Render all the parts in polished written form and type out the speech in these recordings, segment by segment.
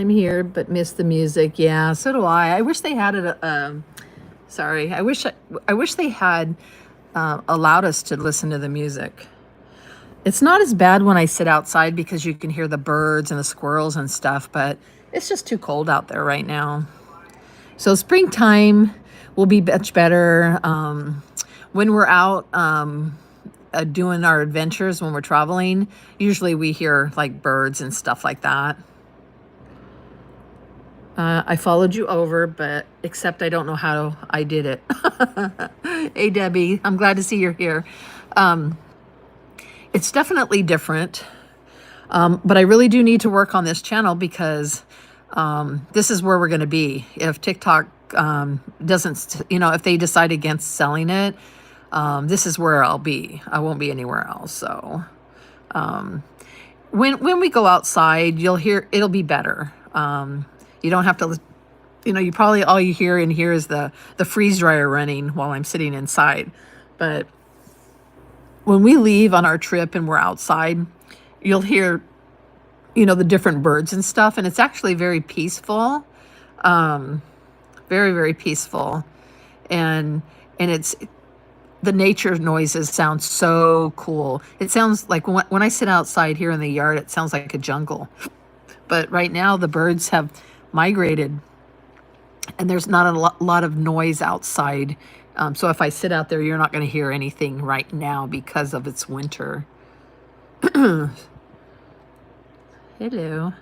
I'm here, but miss the music. Yeah, so do I. I wish they had it. Sorry, I wish they had allowed us to listen to the music. It's not as bad when I sit outside because you can hear the birds and the squirrels and stuff, but it's just too cold out there right now. So springtime will be much better. When we're out doing our adventures, when we're traveling, usually we hear like birds and stuff like that. I followed you over, but except I don't know how I did it. Hey, Debbie, I'm glad to see you're here. It's definitely different, but I really do need to work on this channel because this is where we're going to be. If TikTok doesn't, if they decide against selling it, this is where I'll be. I won't be anywhere else. So when we go outside, you'll hear, it'll be better. You don't have to, you probably all you hear in here is the freeze dryer running while I'm sitting inside. But when we leave on our trip and we're outside, you'll hear, the different birds and stuff. And it's actually very peaceful. Very, very peaceful. And it's, the nature noises sound so cool. It sounds like when I sit outside here in the yard, it sounds like a jungle. But right now the birds have migrated and there's not a lot of noise outside. So if I sit out there, you're not going to hear anything right now because of its winter. Hello.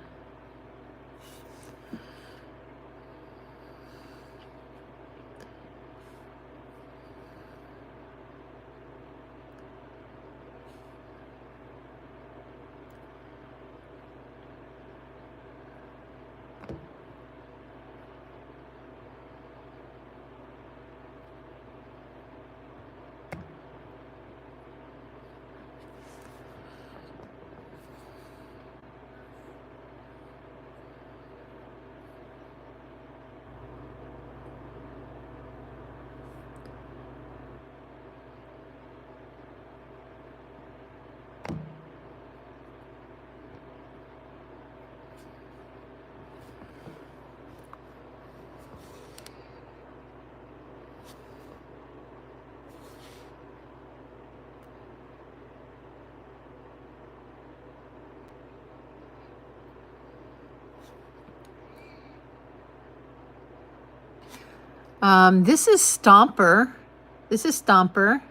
This is Stomper. This is Stomper.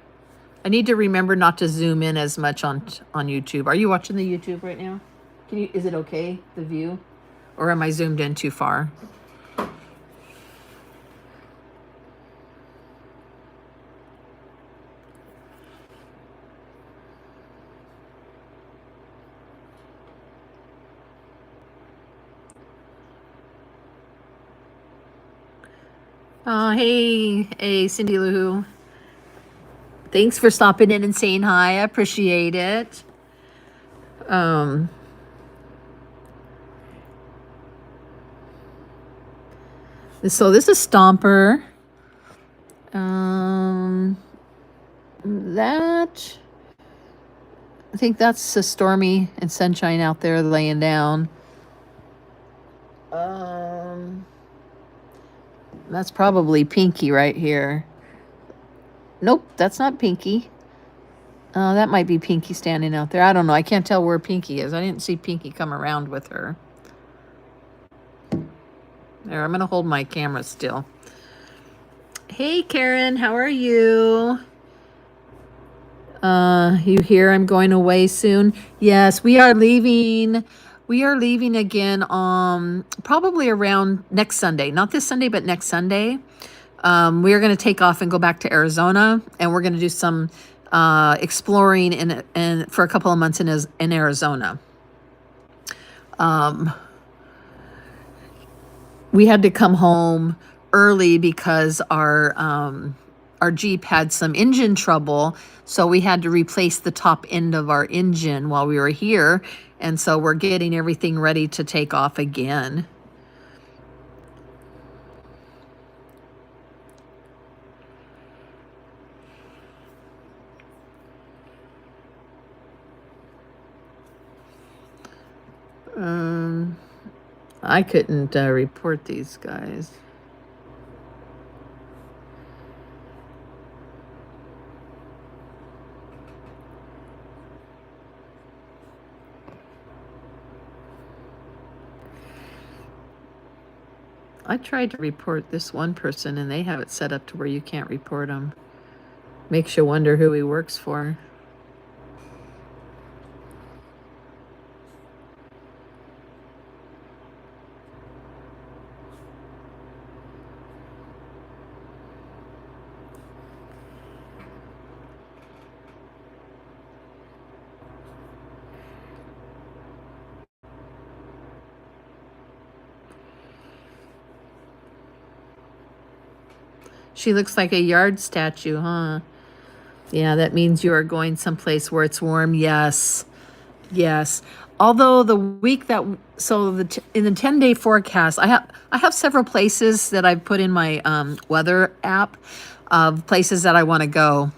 I need to remember not to zoom in as much on YouTube. Are you watching the YouTube right now? Is it okay, the view? Or am I zoomed in too far? Hey, Cindy Lou. Thanks for stopping in and saying hi. I appreciate it. So this is Stomper. That, I think that's a Stormy and Sunshine out there laying down. That's probably Pinky right here. Nope, that's not Pinky. That might be Pinky standing out there. I don't know. I can't tell where Pinky is. I didn't see Pinky come around with her. There, I'm going to hold my camera still. Hey, Karen, how are you? You hear I'm going away soon? Yes, we are leaving. We are leaving again probably around next Sunday. Not this Sunday, but next Sunday. We are going to take off and go back to Arizona, and we're going to do some exploring in for a couple of months in Arizona. We had to come home early because our Jeep had some engine trouble, so we had to replace the top end of our engine while we were here, and so we're getting everything ready to take off again. I couldn't report these guys. I tried to report this one person and they have it set up to where you can't report him. Makes you wonder who he works for. She looks like a yard statue, huh? Yeah, that means you are going someplace where it's warm. Yes. Yes. Although the week that in the 10-day forecast, I have several places that I've put in my weather app of places that I want to go.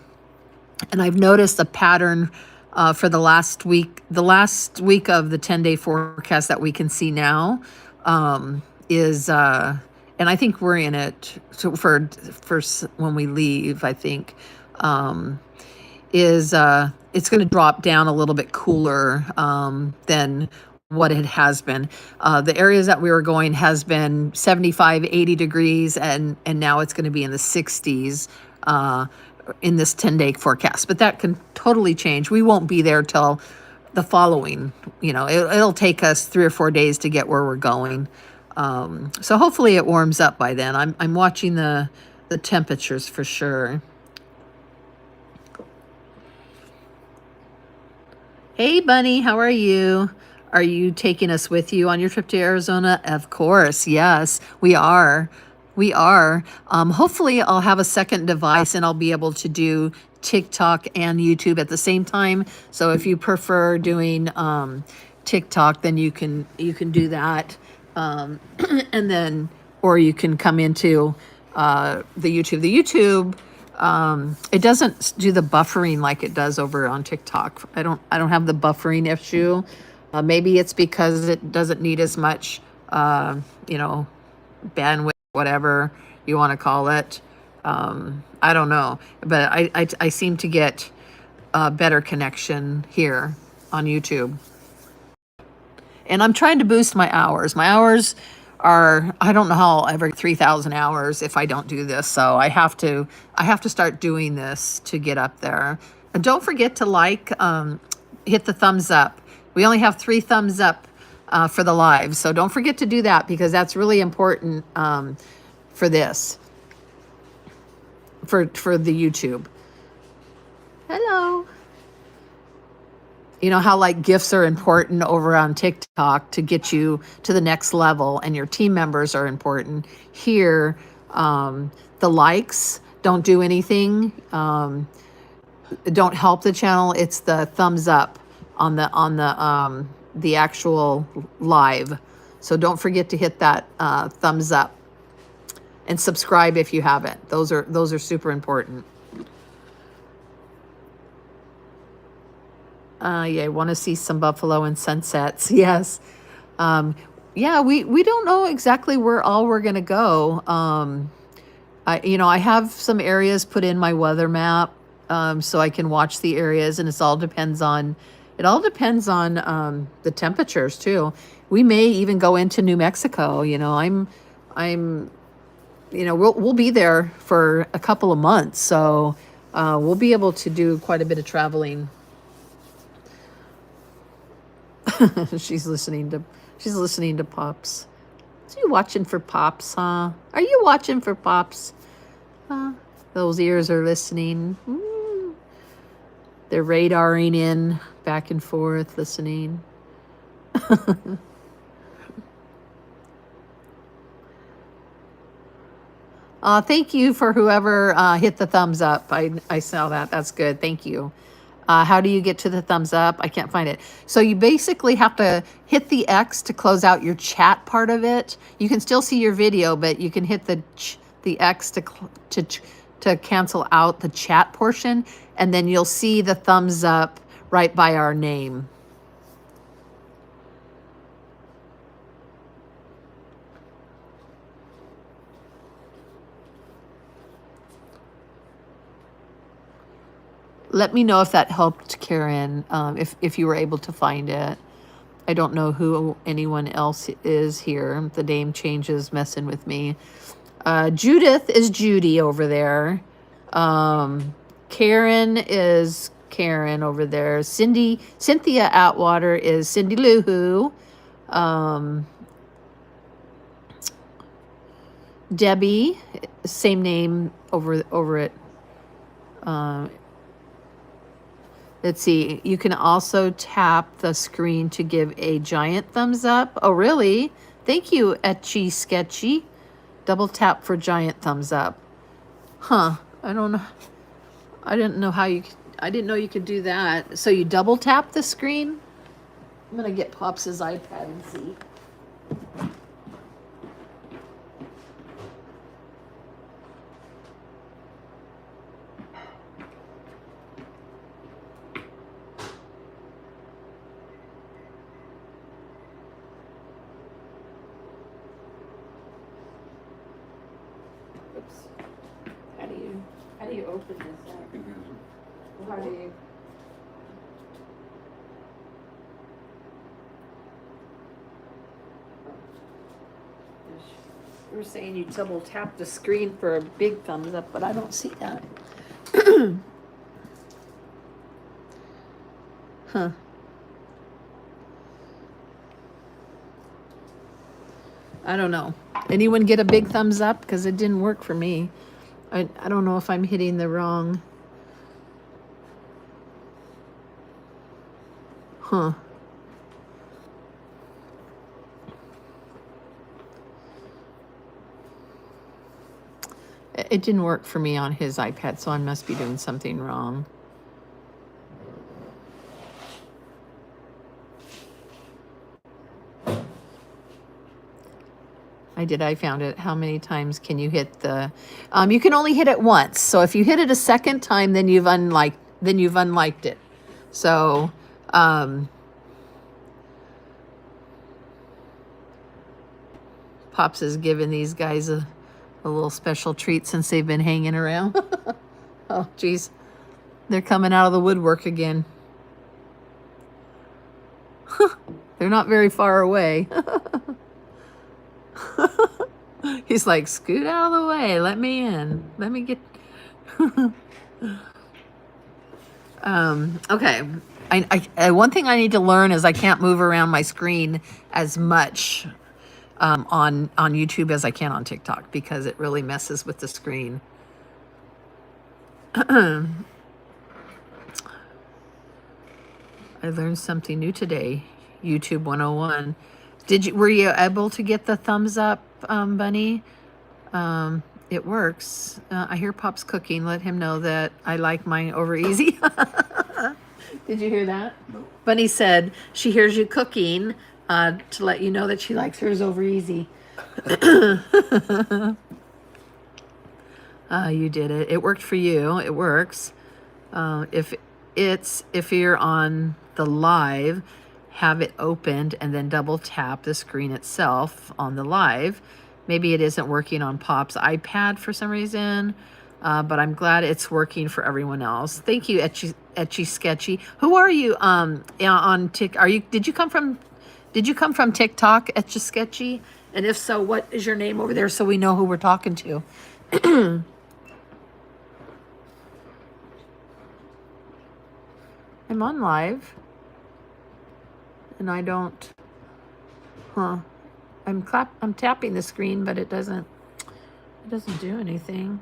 And I've noticed a pattern for the last week of the 10-day forecast that we can see now is and I think we're in it for when we leave, I think is it's going to drop down a little bit cooler than what it has been. The areas that we were going has been 75, 80 degrees, and now it's going to be in the 60s in this 10-day forecast. But that can totally change. We won't be there till the following, it'll take us 3 or 4 days to get where we're going. So hopefully it warms up by then. I'm watching the temperatures for sure. Hey, Bunny, how are you? Are you taking us with you on your trip to Arizona? Of course, yes, we are. We are. Hopefully, I'll have a second device and I'll be able to do TikTok and YouTube at the same time. So if you prefer doing TikTok, then you can do that, and then or you can come into the YouTube. The YouTube. It doesn't do the buffering like it does over on TikTok. I don't have the buffering issue. Maybe it's because it doesn't need as much, bandwidth, whatever you want to call it. I don't know, but I seem to get a better connection here on YouTube. And I'm trying to boost my hours. My hours are, I don't know how I'll ever 3,000 hours if I don't do this. So I have to start doing this to get up there. And don't forget to hit the thumbs up. We only have 3 thumbs up for the live. So don't forget to do that because that's really important for this, for the YouTube. Hello. You know how like gifts are important over on TikTok to get you to the next level, and your team members are important. Here, the likes don't do anything, don't help the channel. It's the thumbs up on the actual live. So don't forget to hit that thumbs up and subscribe if you haven't. Those are super important. Yeah, I want to see some buffalo and sunsets. Yes. Yeah, we don't know exactly where all we're going to go. I have some areas put in my weather map so I can watch the areas, and it all depends on the temperatures too. We may even go into New Mexico. We'll be there for a couple of months, so we'll be able to do quite a bit of traveling. She's listening to Pops. Are you watching for Pops, huh? Are you watching for Pops? Those ears are listening. They're radaring in back and forth, listening. Thank you for whoever hit the thumbs up. I saw that. That's good. Thank you. How do you get to the thumbs up? I can't find it. So you basically have to hit the X to close out your chat part of it. You can still see your video, but you can hit the X to cancel out the chat portion, and then you'll see the thumbs up right by our name. Let me know if that helped, Karen, if you were able to find it. I don't know who anyone else is here. The name changes, messing with me. Judith is Judy over there. Karen is Karen over there. Cynthia Atwater is Cindy Lou Who. Debbie, same name over it. Let's see. You can also tap the screen to give a giant thumbs up. Oh, really? Thank you, Etchy Sketchy. Double tap for giant thumbs up. Huh. I don't know. I didn't know you could do that. So you double tap the screen? I'm going to get Pops' iPad and see. How do you open this up? How do you? You were saying you double tap the screen for a big thumbs up, but I don't see that. Huh. I don't know. Anyone get a big thumbs up? Because it didn't work for me. I don't know if I'm hitting the wrong. Huh. It didn't work for me on his iPad, so I must be doing something wrong. I found it. How many times can you hit the... you can only hit it once. So if you hit it a second time, then you've unliked it. So... Pops has given these guys a little special treat since they've been hanging around. Oh, geez. They're coming out of the woodwork again. They're not very far away. He's like, scoot out of the way. Let me in. Let me get... Okay. One thing I need to learn is I can't move around my screen as much on YouTube as I can on TikTok because it really messes with the screen. I learned something new today. YouTube 101. Were you able to get the thumbs up, Bunny? It works. I hear Pop's cooking. Let him know that I like mine over easy. Did you hear that? No. Bunny said she hears you cooking to let you know that she likes hers over easy. You did it. It worked for you. It works. If you're on the live, have it opened and then double tap the screen itself on the live. Maybe it isn't working on Pop's iPad for some reason, but I'm glad it's working for everyone else. Thank you, Etchy Sketchy. Who are you on TikTok? Did you come from TikTok, Etchy Sketchy? And if so, what is your name over there so we know who we're talking to? I'm on live. And I don't, I'm tapping the screen, but it doesn't do anything.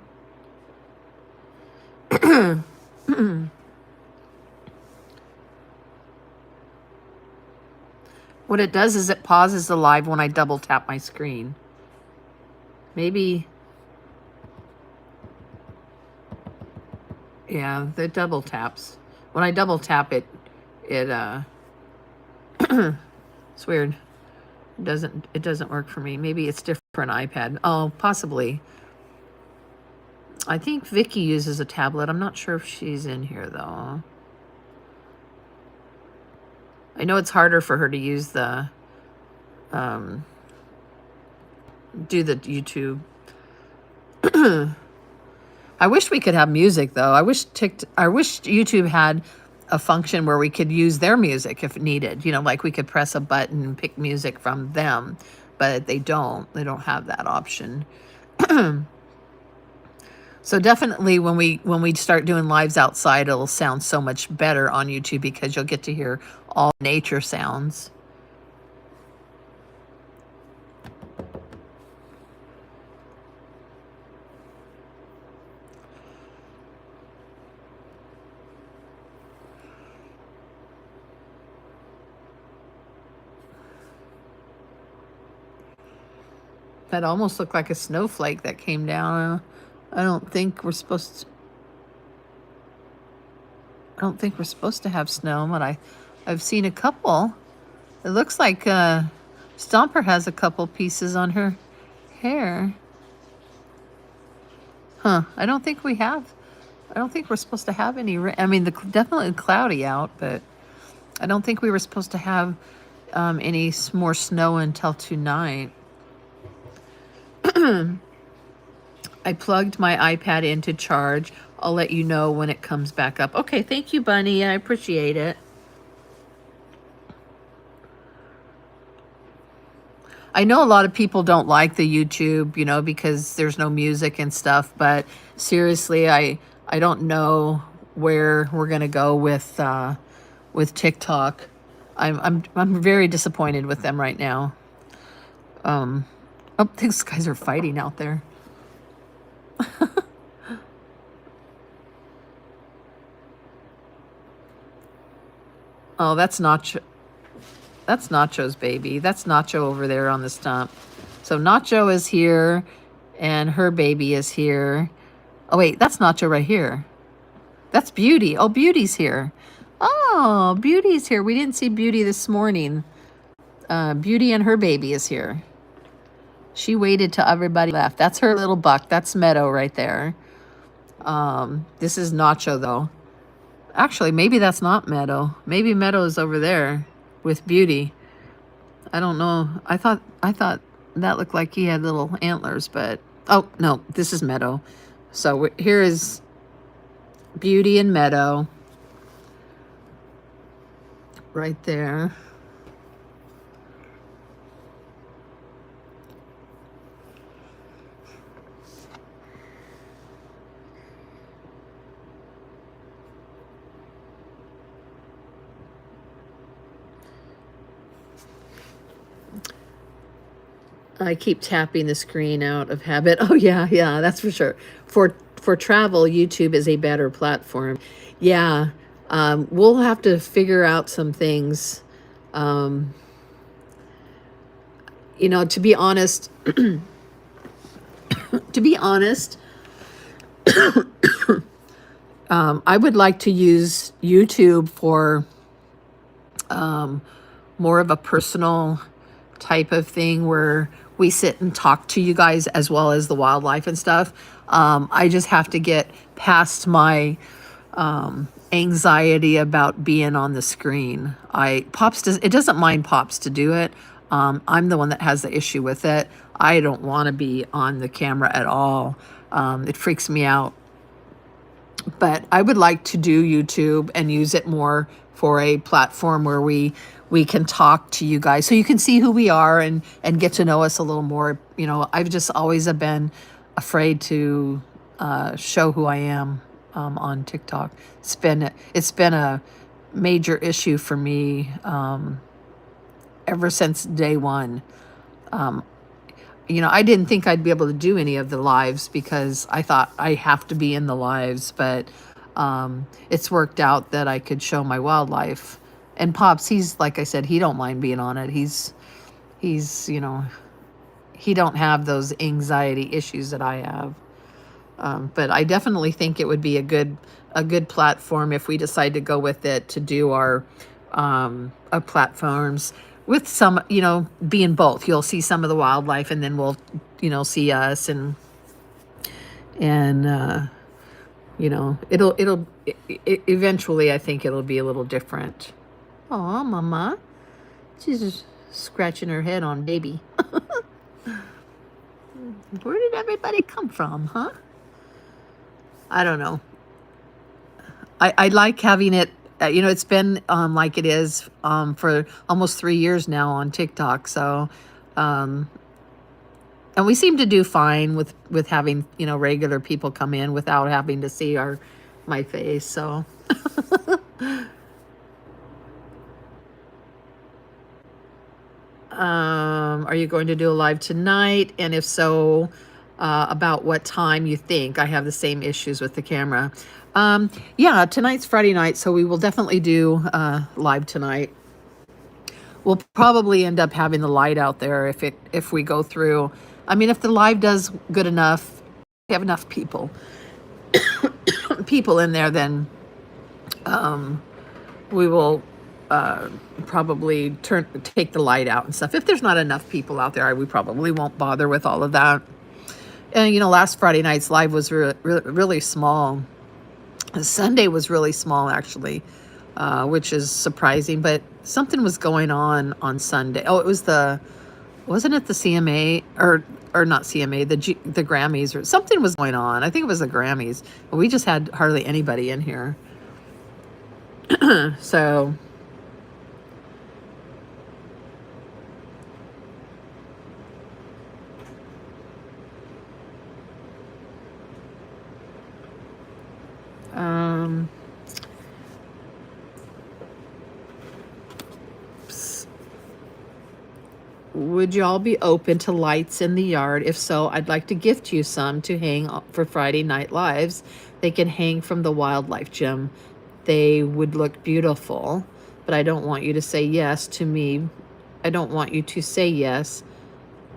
What it does is it pauses the live when I double tap my screen. Maybe, yeah, the double taps. When I double tap it, it's weird. It doesn't work for me. Maybe it's different for an iPad. Oh, possibly. I think Vicky uses a tablet. I'm not sure if she's in here though. I know it's harder for her to use the do the YouTube. I wish we could have music though. I wish YouTube had a function where we could use their music if needed. You know, like we could press a button and pick music from them, but they don't. They don't have that option. So definitely when we start doing lives outside, it'll sound so much better on YouTube because you'll get to hear all nature sounds. That almost looked like a snowflake that came down. I don't think we're supposed to, I don't think we're supposed to have snow, but I've seen a couple. It looks like Stomper has a couple pieces on her hair. Huh, I don't think we have. I don't think we're supposed to have any rain. I mean, definitely cloudy out, but I don't think we were supposed to have any more snow until tonight. I plugged my iPad in to charge. I'll let you know when it comes back up. Okay, thank you, Bunny. I appreciate it. I know a lot of people don't like the YouTube, you know, because there's no music and stuff, but seriously, I don't know where we're gonna go with TikTok. I'm very disappointed with them right now. Oh, these guys are fighting out there. Oh, that's Nacho. That's Nacho's baby. That's Nacho over there on the stump. So Nacho is here, and her baby is here. Oh, wait, that's Nacho right here. That's Beauty. Oh, Beauty's here. Oh, Beauty's here. We didn't see Beauty this morning. Beauty and her baby is here. She waited till everybody left. That's her little buck. That's Meadow right there. This is Nacho, though. Actually, maybe that's not Meadow. Maybe Meadow is over there with Beauty. I don't know. I thought that looked like he had little antlers, but oh no, this is Meadow. So here is Beauty and Meadow right there. I keep tapping the screen out of habit. Oh yeah, that's for sure. For travel, YouTube is a better platform. Yeah, we'll have to figure out some things. You know, to be honest, I would like to use YouTube for more of a personal type of thing where we sit and talk to you guys as well as the wildlife and stuff. I just have to get past my anxiety about being on the screen. It doesn't mind Pops to do it. I'm the one that has the issue with it. I don't want to be on the camera at all. It freaks me out. But I would like to do YouTube and use it more for a platform where we can talk to you guys so you can see who we are and get to know us a little more. You know, I've just always been afraid to show who I am on TikTok. It's been a major issue for me ever since day one. You know, I didn't think I'd be able to do any of the lives because I thought I have to be in the lives, but it's worked out that I could show my wildlife. And Pops, he's, like I said, he don't mind being on it. He's, you know, he don't have those anxiety issues that I have. But I definitely think it would be a good platform if we decide to go with it to do our platforms with some, you know, being both. You'll see some of the wildlife and then we'll, you know, see us and you know, eventually I think it'll be a little different. Oh, Mama. She's just scratching her head on baby. Where did everybody come from, huh? I don't know. I like having it. You know, it's been like it is for almost 3 years now on TikTok. So, um, and we seem to do fine with having, you know, regular people come in without having to see my face. So, are you going to do a live tonight? And if so, about what time you think? I have the same issues with the camera. Yeah, tonight's Friday night, so we will definitely do live tonight. We'll probably end up having the light out there if we go through. I mean, if the live does good enough, we have enough people in there, then we will probably take the light out and stuff. If there's not enough people out there, we probably won't bother with all of that. And you know, last Friday night's live was really small. Sunday was really small, actually, which is surprising. But something was going on Sunday. Oh, wasn't it the CMA or not CMA, the Grammys, or something was going on. I think it was the Grammys. But we just had hardly anybody in here. So. Would y'all be open to lights in the yard? If so, I'd like to gift you some to hang for Friday night lives. They can hang from the wildlife gym. They would look beautiful, but I don't want you to say yes to me. I don't want you to say yes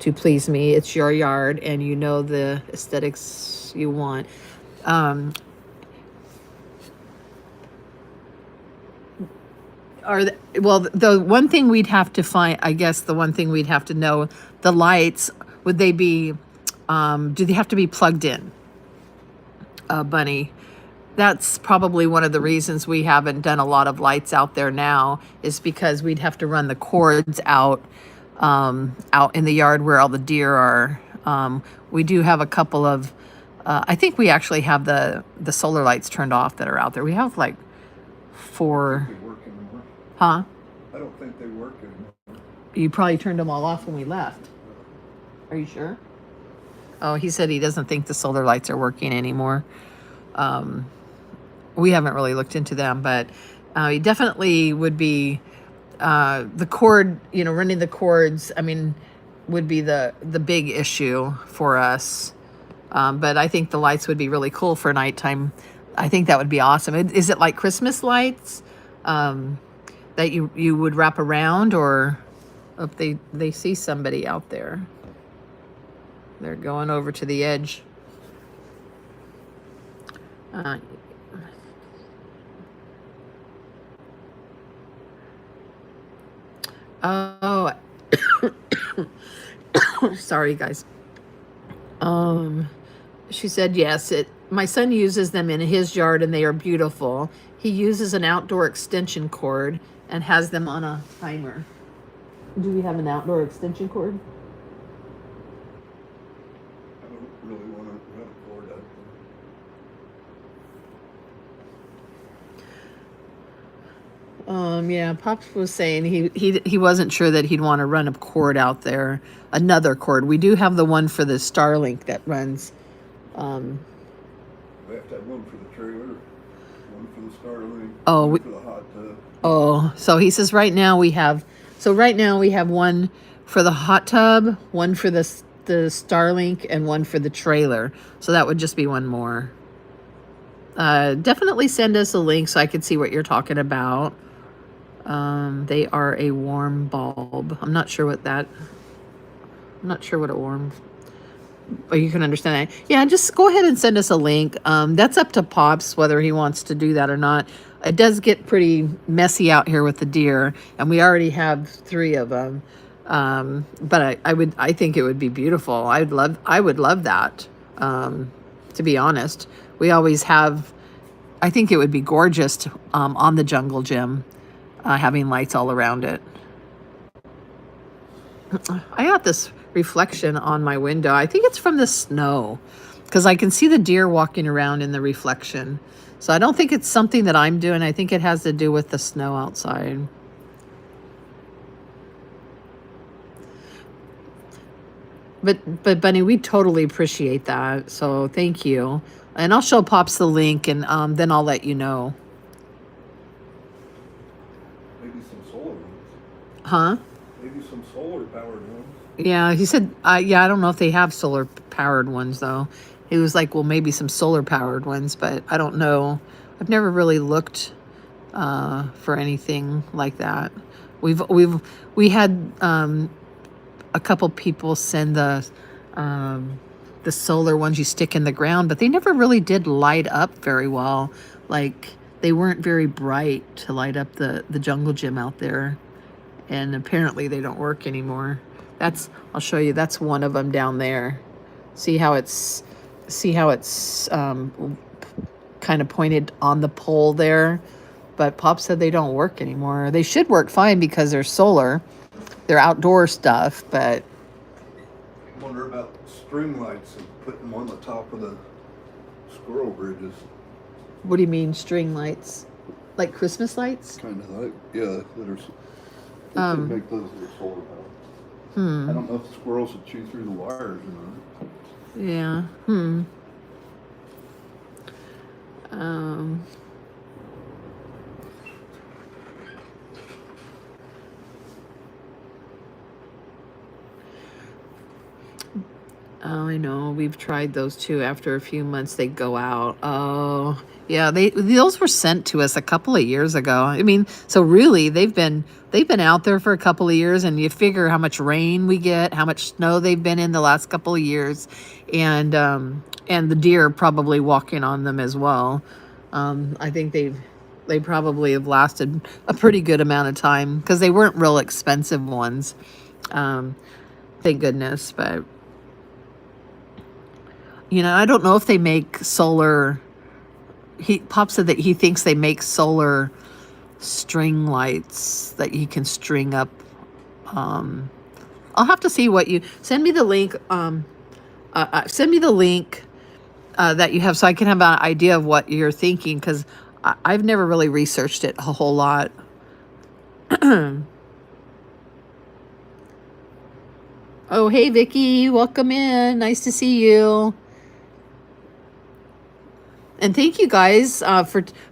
to please me. It's your yard and you know the aesthetics you want. Well, the one thing we'd have to find, I guess the one thing we'd have to know, the lights, would they be, do they have to be plugged in, Bunny? That's probably one of the reasons we haven't done a lot of lights out there now, is because we'd have to run the cords out in the yard where all the deer are. We do have a couple of, I think we actually have the solar lights turned off that are out there. We have like 4. Huh? I don't think they work anymore. You probably turned them all off when we left. Are you sure? Oh, he said he doesn't think the solar lights are working anymore. We haven't really looked into them, but he definitely would be the cord, you know, running the cords, I mean, would be the big issue for us. But I think the lights would be really cool for nighttime. I think that would be awesome. Is it like Christmas lights? That you would wrap around, or if they see somebody out there, they're going over to the edge. Oh, sorry guys. She said yes. My son uses them in his yard and they are beautiful. He uses an outdoor extension cord and has them on a timer. Do we have an outdoor extension cord? I don't really want to run a cord out there. Yeah, Pops was saying he wasn't sure that he'd want to run a cord out there. Another cord. We do have the one for the Starlink that runs. We have to have one for the trailer, one for the Starlink, one for the hot tub. Oh, so he says right now we have one for the hot tub, one for the Starlink, and one for the trailer. So that would just be one more. Definitely send us a link so I can see what you're talking about. They are a warm bulb. I'm not sure what a warm, but you can understand that. Yeah, just go ahead and send us a link. That's up to Pops whether he wants to do that or not. It does get pretty messy out here with the deer, and we already have 3 of them. But I think it would be beautiful. I would love that. To be honest, we always have. I think it would be gorgeous on the jungle gym, having lights all around it. I got this reflection on my window. I think it's from the snow. because I can see the deer walking around in the reflection. So I don't think it's something that I'm doing. I think it has to do with the snow outside. But Bunny, we totally appreciate that. So thank you. And I'll show Pops the link, and then I'll let you know. Maybe some solar ones. Huh? Maybe some solar powered ones. Yeah, he said, yeah, I don't know if they have solar powered ones though. He was like, well, maybe some solar powered ones, but I don't know. I've never really looked for anything like that. We had a couple people send the solar ones you stick in the ground, but they never really did light up very well. Like, they weren't very bright to light up the jungle gym out there. And apparently they don't work anymore. I'll show you, that's one of them down there. See how it's kind of pointed on the pole there? But Pop said they don't work anymore. They should work fine because they're solar. They're outdoor stuff, but I wonder about string lights and putting them on the top of the squirrel bridges. what do you mean string lights? Like Christmas lights? Kind of like, yeah, that are. They could make those that are solar powered. I don't know if the squirrels would chew through the wires or not. Yeah. Oh, I know. We've tried those too. After a few months, they go out. Oh, yeah. Those were sent to us a couple of years ago. I mean, so really, they've been out there for a couple of years, and you figure how much rain we get, how much snow they've been in the last couple of years, and the deer probably walking on them as well. I think they probably have lasted a pretty good amount of time because they weren't real expensive ones. Thank goodness, but. I don't know if they make solar. Pop said that he thinks they make solar string lights that you can string up. I'll have to see what you send me the link. Send me the link that you have so I can have an idea of what you're thinking, because I've never really researched it a whole lot. Oh, hey Vicky, welcome in. Nice to see you. And thank you guys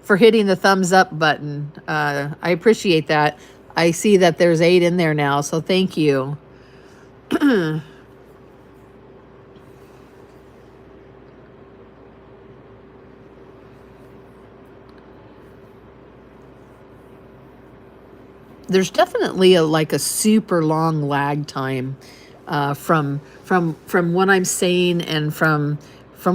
for hitting the thumbs up button. I appreciate that. I see that there's 8 in there now, so thank you. There's definitely a super long lag time from what I'm saying and from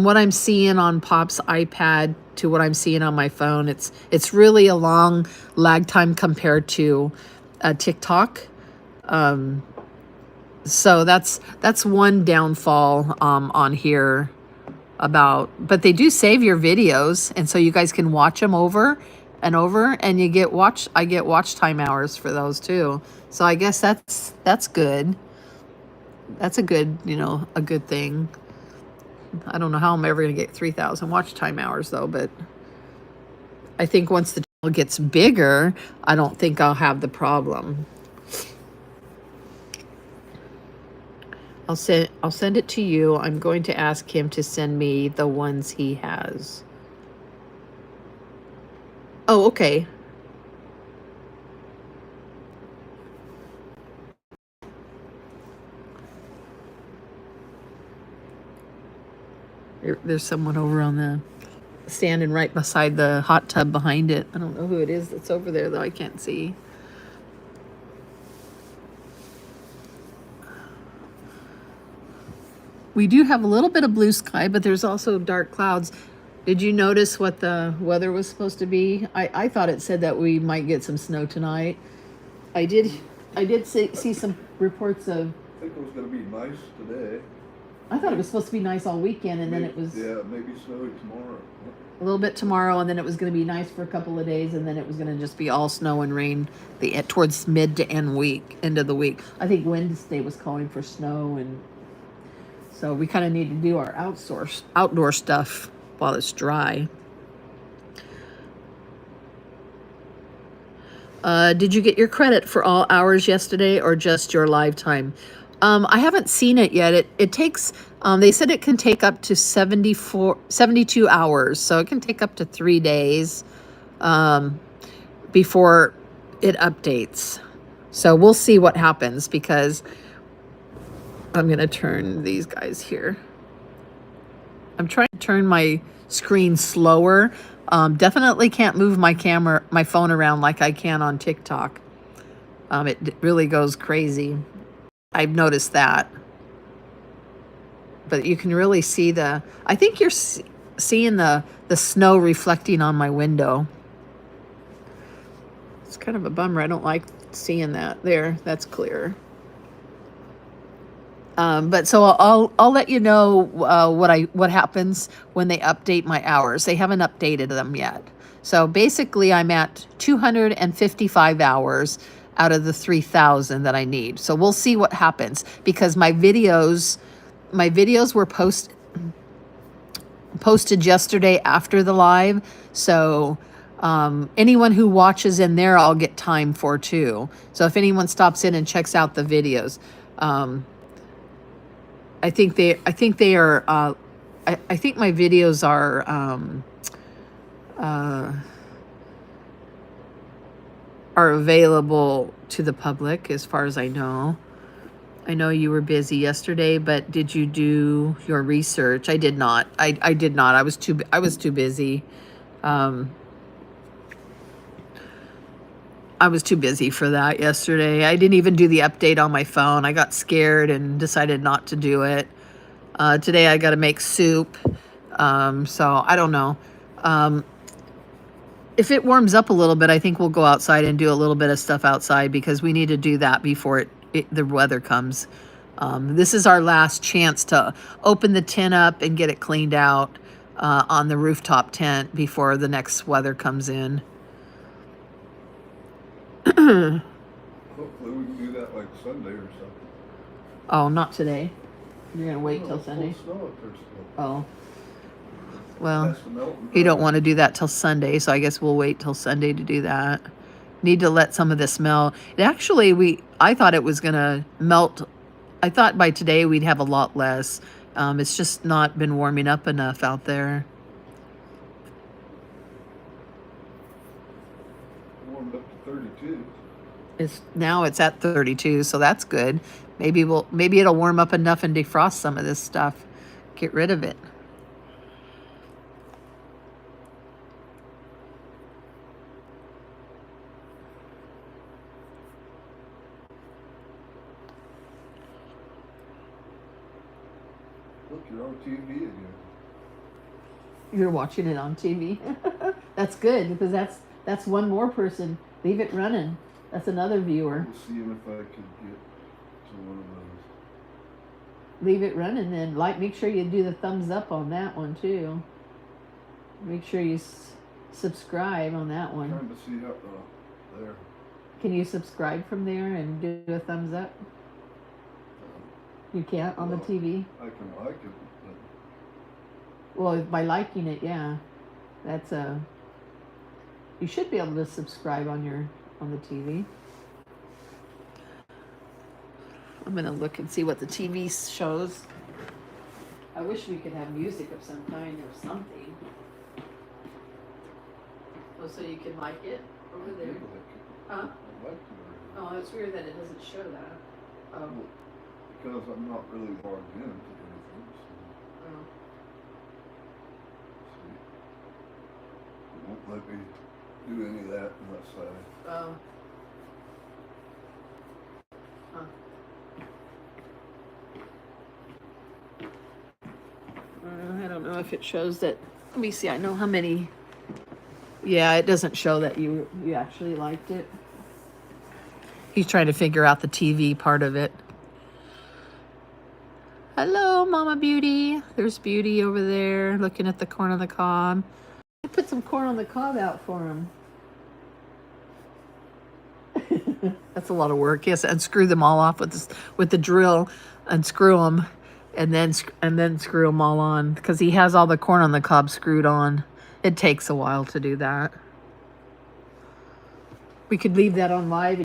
what I'm seeing on Pop's iPad to what I'm seeing on my phone. It's really a long lag time compared to TikTok. So that's one downfall on here but they do save your videos, and so you guys can watch them over and over, and I get watch time hours for those too. So I guess that's good. That's a good, a good thing. I don't know how I'm ever going to get 3,000 watch time hours though, but I think once the channel gets bigger, I don't think I'll have the problem. I'll send it to you. I'm going to ask him to send me the ones he has. Oh, okay. There's someone over on the standing right beside the hot tub behind it. I don't know who it is that's over there though. I can't see. We do have a little bit of blue sky, but there's also dark clouds. Did you notice what the weather was supposed to be? I thought it said that we might get some snow tonight. I did see some reports of. I think it was going to be nice today. I thought it was supposed to be nice all weekend, and then it was. Yeah, maybe snowy tomorrow. A little bit tomorrow, and then it was going to be nice for a couple of days, and then it was going to just be all snow and rain towards mid to end of the week. I think Wednesday was calling for snow, and So we kind of need to do our outdoor stuff while it's dry. Did you get your credit for all hours yesterday or just your live time? I haven't seen it yet. It takes, they said it can take up to 72 hours. So it can take up to 3 days before it updates. So we'll see what happens, because I'm going to turn these guys here. I'm trying to turn my screen slower. Definitely can't move my phone around like I can on TikTok. It really goes crazy. I've noticed that. But you can really see I think you're seeing the snow reflecting on my window. It's kind of a bummer. I don't like seeing that. There, that's clear. But so I'll let you know what happens when they update my hours. They haven't updated them yet. So basically I'm at 255 hours out of the 3,000 that I need. So we'll see what happens, because my videos were posted yesterday after the live. So anyone who watches in there, I'll get time for too. So if anyone stops in and checks out the videos, I think they are. I think my videos are available to the public, as far as I know. I know you were busy yesterday, but did you do your research? I did not. I did not. I was too busy. I was too busy for that yesterday. I didn't even do the update on my phone. I got scared and decided not to do it. Today I got to make soup. So I don't know. If it warms up a little bit, I think we'll go outside and do a little bit of stuff outside, because we need to do that before the weather comes. This is our last chance to open the tent up and get it cleaned out on the rooftop tent before the next weather comes in. Hopefully we can do that like Sunday or something. Oh, not today. You're going to wait till Sunday? Oh. Well, you don't want to do that till Sunday, so I guess we'll wait till Sunday to do that. Need to let some of this melt. I thought it was going to melt. I thought by today we'd have a lot less. It's just not been warming up enough out there. Warmed up to 32. Now it's at 32, so that's good. Maybe it'll warm up enough and defrost some of this stuff. Get rid of it. Look, you're on TV again. You're watching it on TV. That's good, because that's one more person. Leave it running. That's another viewer. We'll see if I can get to one of those. Leave it running, then make sure you do the thumbs up on that one too. Make sure you subscribe on that one. I'm trying to see how there. Can you subscribe from there and do a thumbs up? You can't on the TV? I can like it. Well, by liking it, yeah. That's you should be able to subscribe on the TV. I'm gonna look and see what the TV shows. I wish we could have music of some kind or something. Oh, so you can like it over there? Huh? I like it. Oh, it's weird that it doesn't show that. Oh. Because I'm not really logged in to anything. So. Oh. See. It won't let me do any of that unless I. Oh. Huh. I don't know if it shows that. Let me see. I know how many. Yeah, it doesn't show that you actually liked it. He's trying to figure out the TV part of it. Hello, Mama Beauty. There's Beauty over there looking at the corn on the cob. I put some corn on the cob out for him. That's a lot of work. Yes, unscrew them all off with the drill. Unscrew them. and then screw them all on, because he has all the corn on the cob screwed on. It takes a while to do that. We could leave that on live.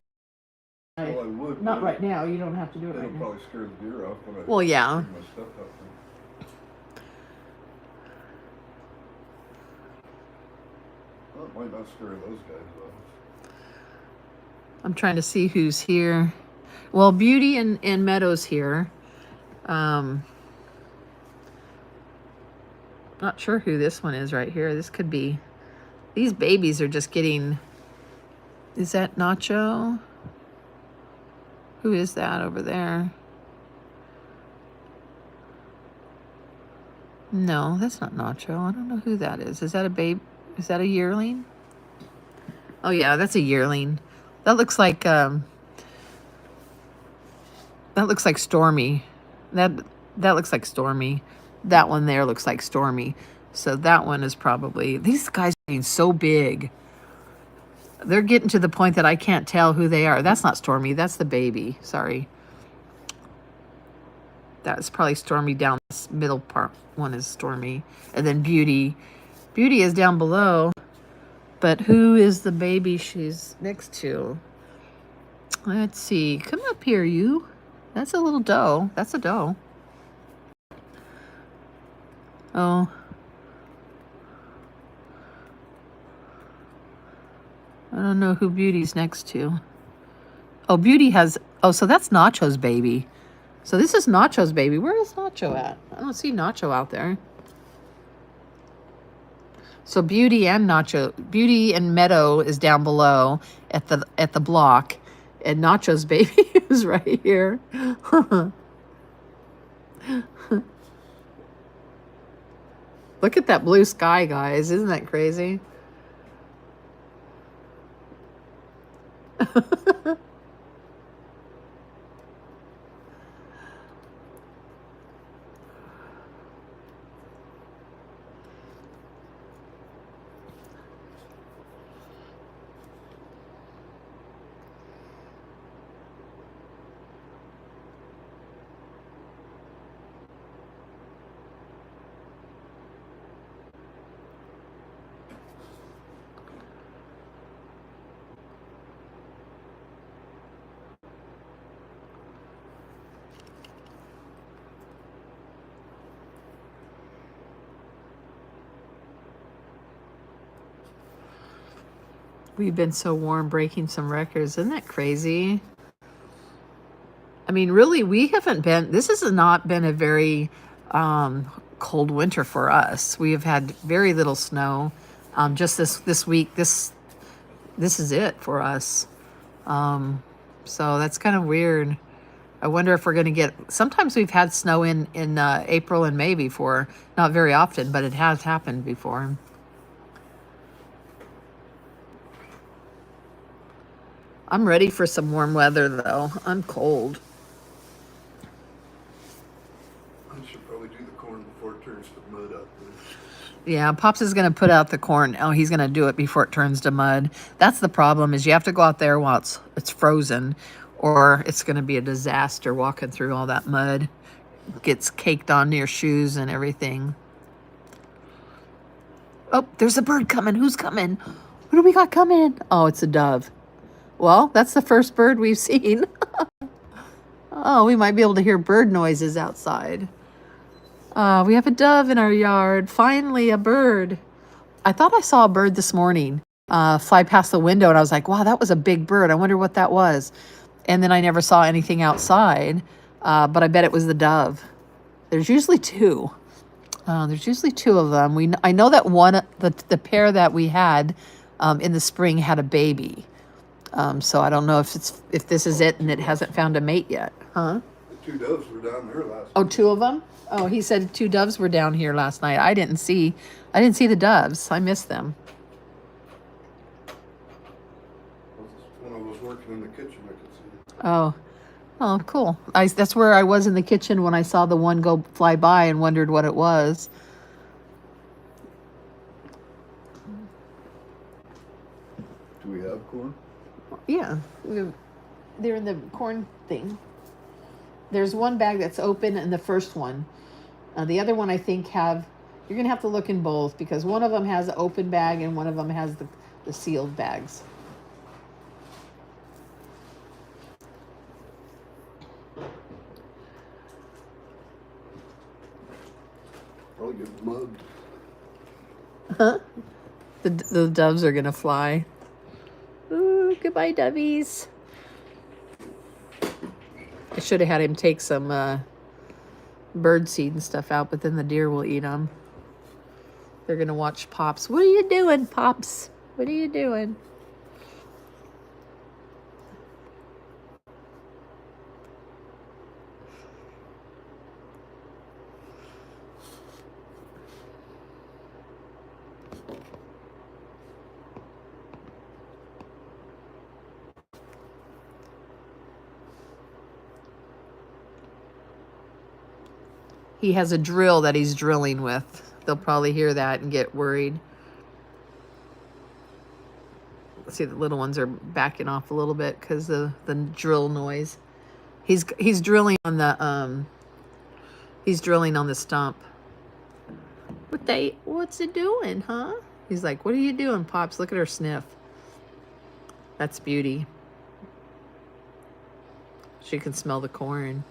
Well, I would. Not right now. You don't have to do it right It'll now. probably scare the deer off when I Well, yeah. bring my stuff out there. Well, it might not scare those guys off. I'm trying to see who's here. Well, Beauty and Meadows here. Not sure who this one is right here. This could be. These babies are just getting. Is that Nacho? Who is that over there? No, that's not Nacho. I don't know who that is. Is that a babe? Is that a yearling? Oh yeah, that's a yearling. That looks like Stormy. That looks like Stormy. That one there looks like Stormy. So that one is probably, these guys are getting so big. They're getting to the point that I can't tell who they are. That's not Stormy. That's the baby. Sorry. That's probably Stormy down this middle part. One is Stormy. And then Beauty. Beauty is down below. But who is the baby she's next to? Let's see. Come up here, you. That's a little doe. That's a doe. Oh. I don't know who Beauty's next to. Oh, Beauty has... Oh, so that's Nacho's baby. So this is Nacho's baby. Where is Nacho at? I don't see Nacho out there. So Beauty and Meadow is down below at the block, and Nacho's baby is right here. Look at that blue sky, guys. Isn't that crazy? We've been so warm, breaking some records. Isn't that crazy? I mean, really, we haven't been... This has not been a very cold winter for us. We have had very little snow. Just this week, this is it for us. So that's kind of weird. I wonder if we're going to get... Sometimes we've had snow in April and May before. Not very often, but it has happened before. I'm ready for some warm weather, though. I'm cold. I should probably do the corn before it turns to mud out there. Yeah, Pops is going to put out the corn. Oh, he's going to do it before it turns to mud. That's the problem, is you have to go out there while it's frozen, or it's going to be a disaster walking through all that mud. It gets caked on your shoes and everything. Oh, there's a bird coming. Who's coming? What do we got coming? Oh, it's a dove. Well, that's the first bird we've seen. Oh, we might be able to hear bird noises outside. We have a dove in our yard. Finally, a bird. I thought I saw a bird this morning fly past the window, and I was like, wow, that was a big bird. I wonder what that was. And then I never saw anything outside, but I bet it was the dove. There's usually two. There's usually two of them. I know that one, the pair that we had in the spring had a baby. So I don't know if this is it and it hasn't found a mate yet. Huh? The two doves were down there last Oh, night. two of them? Oh, he said two doves were down here last night. I didn't see the doves. I missed them. When I was working in the kitchen, I could see it. Oh, cool. That's where I was in the kitchen when I saw the one go fly by and wondered what it was. Do we have corn? Yeah, they're in the corn thing. There's one bag that's open in the first one. The other one I think you're going to have to look in both because one of them has an open bag and one of them has the sealed bags. Probably get mugged. Huh? The doves are going to fly. Ooh, goodbye, dovies. I should have had him take some bird seed and stuff out, but then the deer will eat them. They're going to watch Pops. What are you doing, Pops? What are you doing? He has a drill that he's drilling with. They'll probably hear that and get worried. Let's see, the little ones are backing off a little bit because of the drill noise. He's drilling on the stump. What's it doing, huh? He's like, what are you doing, Pops? Look at her sniff. That's Beauty. She can smell the corn.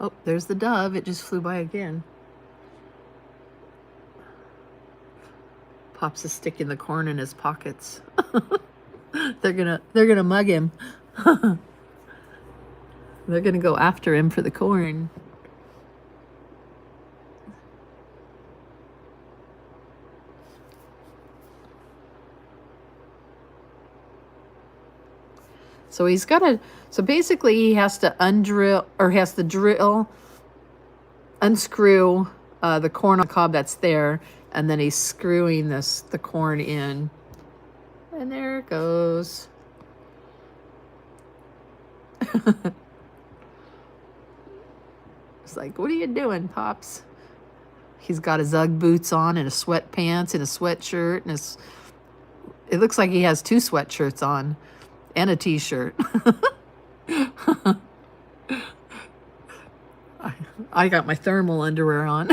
Oh, there's the dove. It just flew by again. Pops is sticking the corn in his pockets. They're gonna mug him. They're gonna go after him for the corn. So so basically he has to unscrew the corn on the cob that's there, and then he's screwing the corn in. And there it goes. It's like, what are you doing, Pops? He's got his Ugg boots on and his sweatpants and a sweatshirt, and it looks like he has 2 sweatshirts on and a t-shirt. I got my thermal underwear on.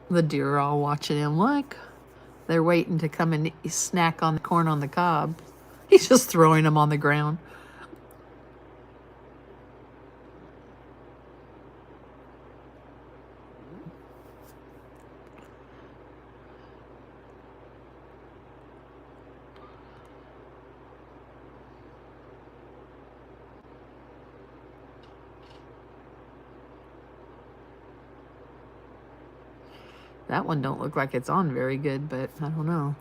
The deer are all watching him. Look, they're waiting to come and snack on the corn on the cob. He's just throwing them on the ground. That one don't look like it's on very good, but I don't know.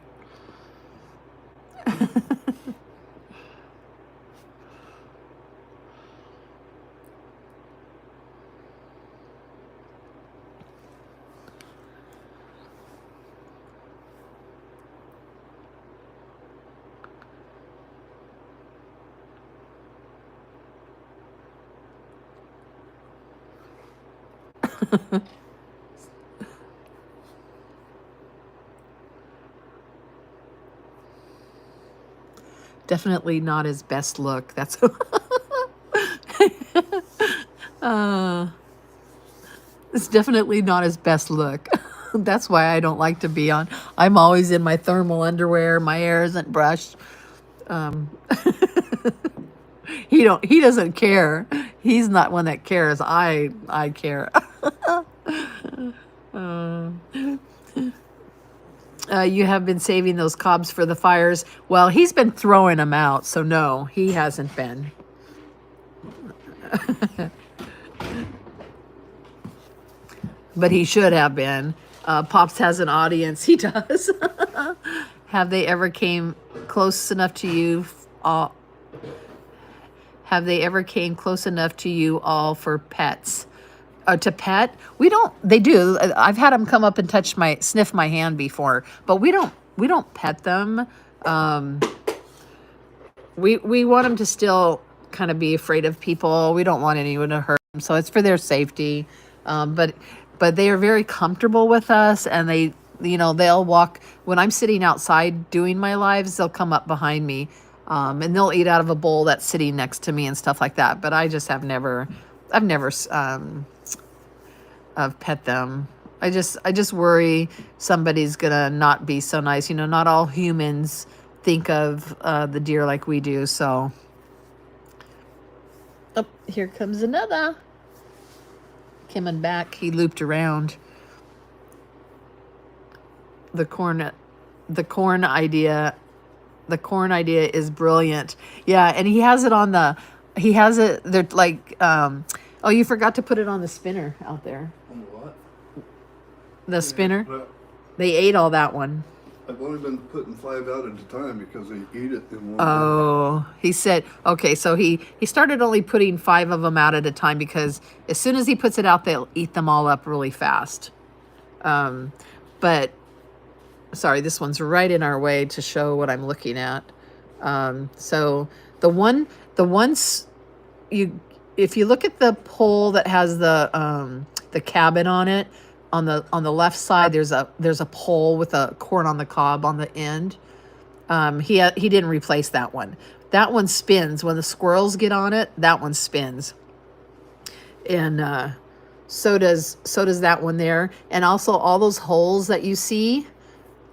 Definitely not his best look. That's it's definitely not his best look. That's why I don't like to be on. I'm always in my thermal underwear. My hair isn't brushed. He doesn't care. He's not one that cares. I care. You have been saving those cobs for the fires. Well, he's been throwing them out, so no, he hasn't been. But he should have been. Pops has an audience. He does. Have they ever came close enough to you? Have they ever came close enough to you all for pets? To pet? We don't. They do. I've had them come up and sniff my hand before, but we don't pet them. We want them to still kind of be afraid of people. We don't want anyone to hurt them, so it's for their safety. But they are very comfortable with us, and they, you know, they'll walk when I'm sitting outside doing my lives. They'll come up behind me, and they'll eat out of a bowl that's sitting next to me and stuff like that. But I just have never, I've never pet them. I just worry somebody's gonna not be so nice. You know, not all humans think of the deer like we do. So, oh, here comes another. Coming back, he looped around. The corn idea is brilliant. Yeah, and he has it. They're like, oh, you forgot to put it on the spinner out there. On the what? The spinner. Well, They ate all that one. I've only been putting 5 out at a time because they eat it in one. Oh, he said, okay, so he started only putting 5 of them out at a time because as soon as he puts it out, they'll eat them all up really fast. But sorry, this one's right in our way to show what I'm looking at. So the ones if you look at the pole that has the cabin on it, on the left side, there's a pole with a corn on the cob on the end. He didn't replace that one. That one spins when the squirrels get on it. That one spins, and so does that one there. And also all those holes that you see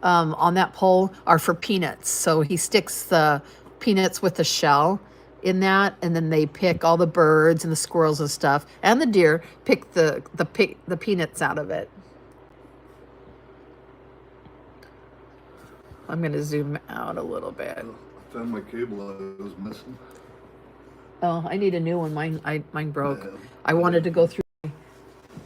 on that pole are for peanuts. So he sticks the peanuts with the shell in that, and then they pick all the birds and the squirrels and stuff, and the deer pick the peanuts out of it. I'm going to zoom out a little bit. I found my cable I was missing. Oh, I need a new one. Mine broke. Yeah. I wanted to go through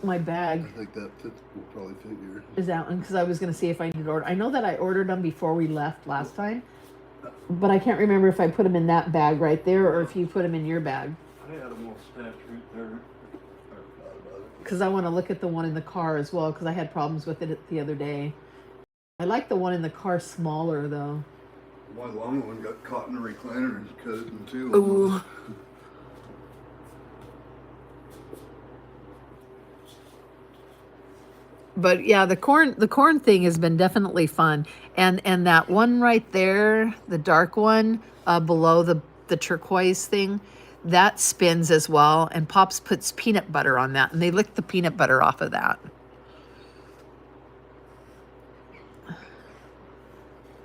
my bag. I think that will probably fit here. Is that one? Because I was going to see if I needed to order. I know that I ordered them before we left last time, but I can't remember if I put them in that bag right there or if you put them in your bag. I had them all stashed right there. Because I want to look at the one in the car as well, because I had problems with it the other day. I like the one in the car smaller, though. My long one got caught in a recliner and cut it in 2. Ooh. But yeah, the corn thing has been definitely fun, and that one right there, the dark one below the turquoise thing, that spins as well. And Pops puts peanut butter on that, and they lick the peanut butter off of that.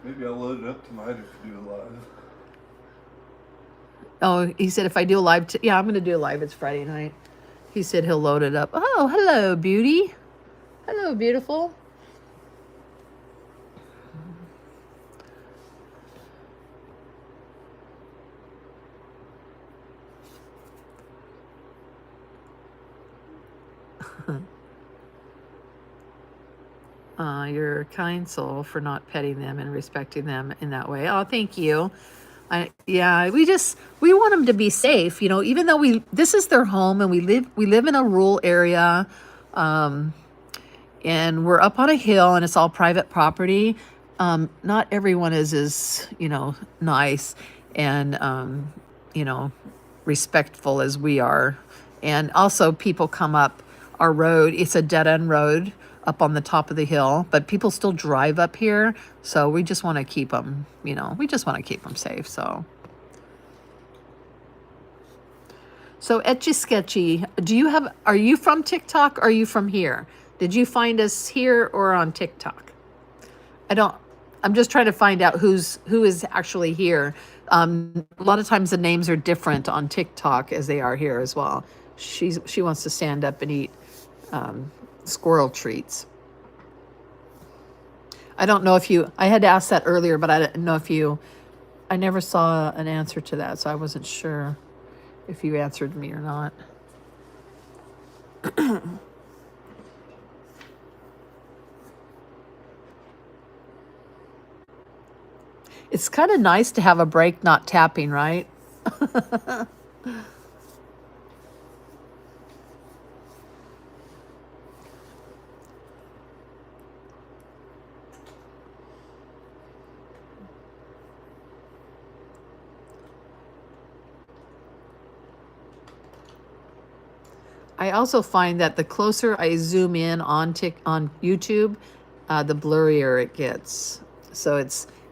Maybe I'll load it up tonight if you do it live. Oh, he said if I do a live, yeah, I'm going to do a live. It's Friday night. He said he'll load it up. Oh, hello, beauty. Hello, beautiful. You're a kind soul for not petting them and respecting them in that way. Oh, thank you. Yeah, we want them to be safe, you know, even though this is their home, and we live in a rural area, and we're up on a hill and it's all private property. Not everyone is as, you know, nice and, you know, respectful as we are. And also people come up our road. It's a dead end road up on the top of the hill, but people still drive up here. So we just want to keep them, you know, we just want to keep them safe. So Etchy Sketchy, are you from TikTok or are you from here? Did you find us here or on TikTok? I'm just trying to find out who is actually here. A lot of times the names are different on TikTok as they are here as well. She wants to stand up and eat squirrel treats. I don't know if I had asked that earlier, but I didn't know I never saw an answer to that, so I wasn't sure if you answered me or not. It's kind of nice to have a break not tapping, right? I also find that the closer I zoom in on YouTube, the blurrier it gets. So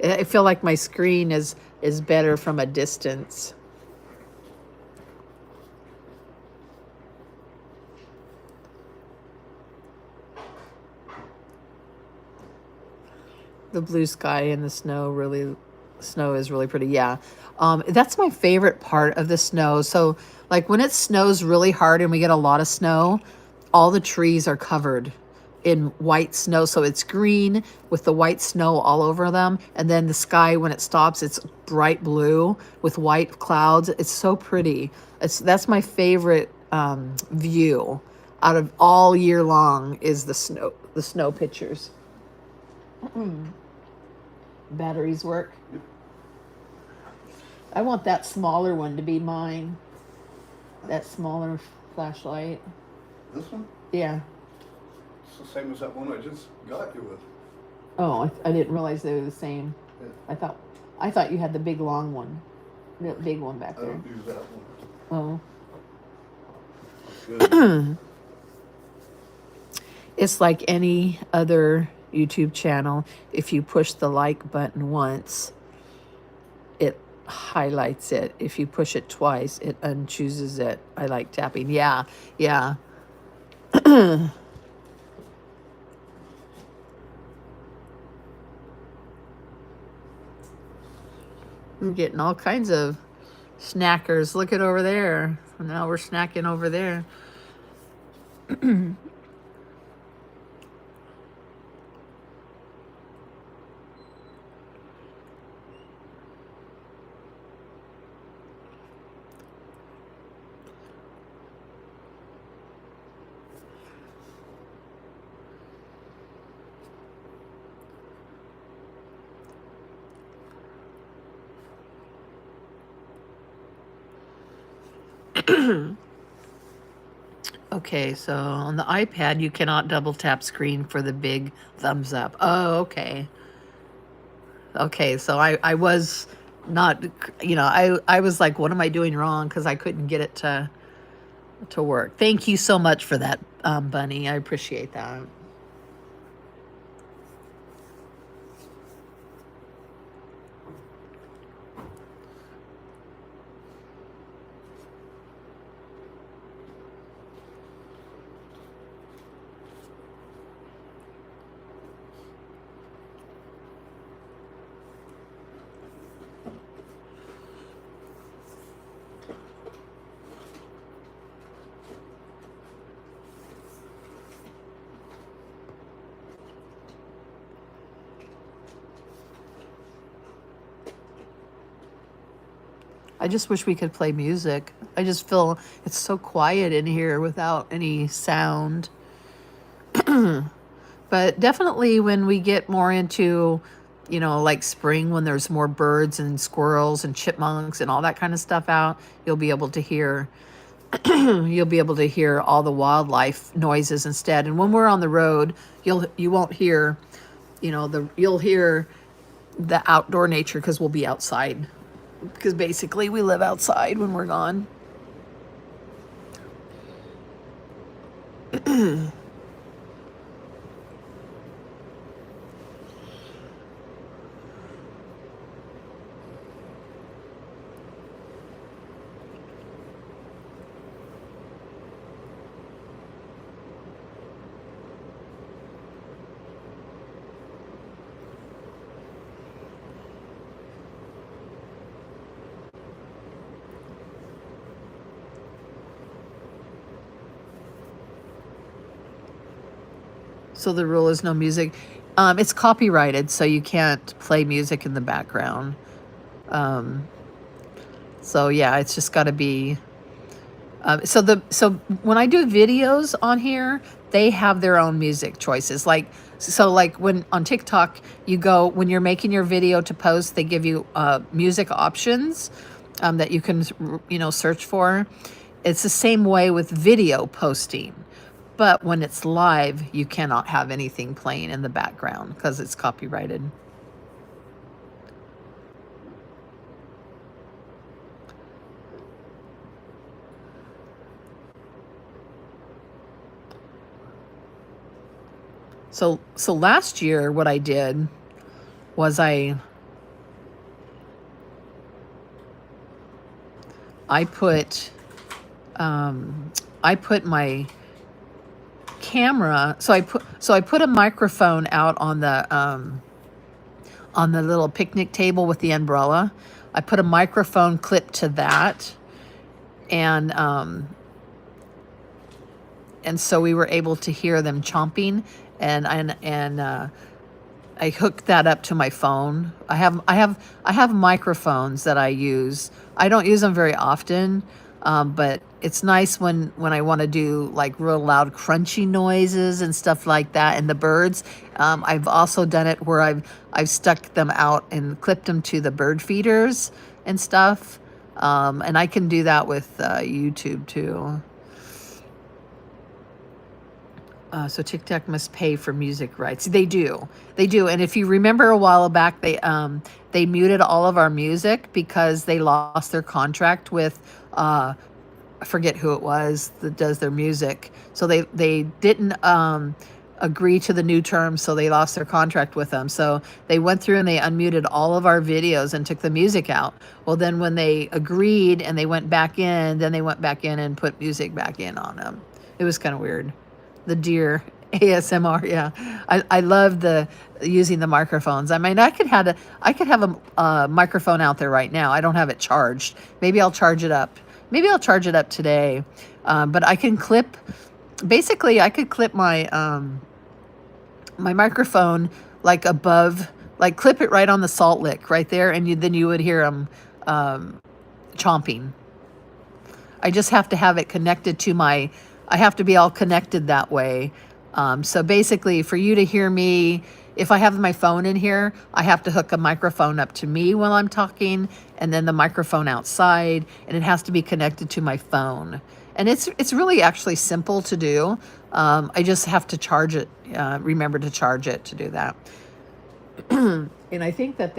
I feel like my screen is better from a distance. The blue sky and the snow is really pretty. Yeah. That's my favorite part of the snow. So like when it snows really hard and we get a lot of snow, all the trees are covered in white snow. So it's green with the white snow all over them. And then the sky, when it stops, it's bright blue with white clouds. It's so pretty. That's my favorite view out of all year long is the snow pictures. Batteries work. Yep. I want that smaller one to be mine. That smaller flashlight. This one? Yeah. It's the same as that one I just got you with. Oh, I didn't realize they were the same. Yeah. I thought you had the big long one. The big one back I there. don't use that one. Oh. Good. It's like any other YouTube channel. If you push the like button once, it highlights it. If you push it twice, it unchooses it. I like tapping. Yeah, yeah. We're getting all kinds of snackers. Look at over there. Now we're snacking over there. Okay, so on the iPad, you cannot double tap screen for the big thumbs up. Oh, okay. Okay, so I was not, I was like, what am I doing wrong? Because I couldn't get it to work. Thank you so much for that, Bunny. I appreciate that. I just wish we could play music. I just feel it's so quiet in here without any sound. But definitely when we get more into, like spring, when there's more birds and squirrels and chipmunks and all that kind of stuff out, you'll be able to hear all the wildlife noises instead. And when we're on the road, you won't hear, you'll hear the outdoor nature because we'll be outside. Because basically we live outside when we're gone. So the rule is no music. It's copyrighted, so you can't play music in the background. So yeah, it's just got to be. So when I do videos on here, they have their own music choices. Like when on TikTok you go when you're making your video to post, they give you music options that you can search for. It's the same way with video posting. But when it's live, you cannot have anything playing in the background because it's copyrighted. So last year, what I did was I put my camera. So I put a microphone out on the little picnic table with the umbrella. I put a microphone clip to that, and so we were able to hear them chomping, and I hooked that up to my phone. I have microphones that I use. I don't use them very often, but it's nice when I want to do like real loud crunchy noises and stuff like that. And the birds, I've also done it where I've stuck them out and clipped them to the bird feeders and stuff. And I can do that with YouTube too. So TikTok must pay for music rights. They do. And if you remember a while back, they muted all of our music because they lost their contract with I forget who it was that does their music. So they didn't agree to the new terms, so they lost their contract with them. So they went through and they unmuted all of our videos and took the music out. Well, then when they agreed and they went back in, then they went back in and put music back in on them. It was kind of weird. The deer ASMR, yeah. I love using the microphones. I mean, I could have a microphone out there right now. I don't have it charged. Maybe I'll charge it up. Maybe I'll charge it up today. But I can clip. Basically, I could clip my my microphone like above, like clip it right on the salt lick right there, and then you would hear them chomping. I just have to have it connected to my. I have to be all connected that way. So basically, for you to hear me, if I have my phone in here, I have to hook a microphone up to me while I'm talking, and then the microphone outside, and it has to be connected to my phone. And it's really actually simple to do. I just have to charge it, remember to charge it to do that. And I think that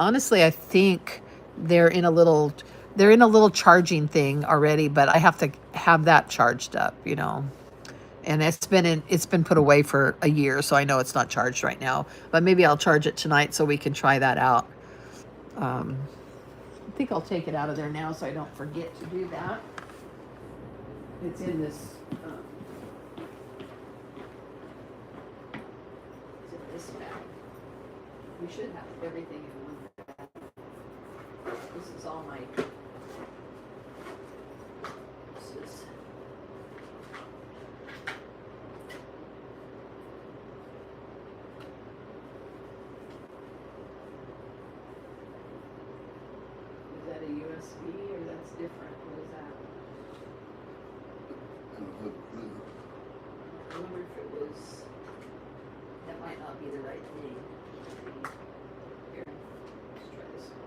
honestly, I think they're in a little charging thing already, but I have to have that charged up, and it's been put away for a year, so I know it's not charged right now, but maybe I'll charge it tonight so we can try that out. I think I'll take it out of there now so I don't forget to do that. It's in this bag. We should have everything in one bag. This is all my a USB or that's different? What is that? I wonder if it was. That might not be the right thing. Here, let's try this one.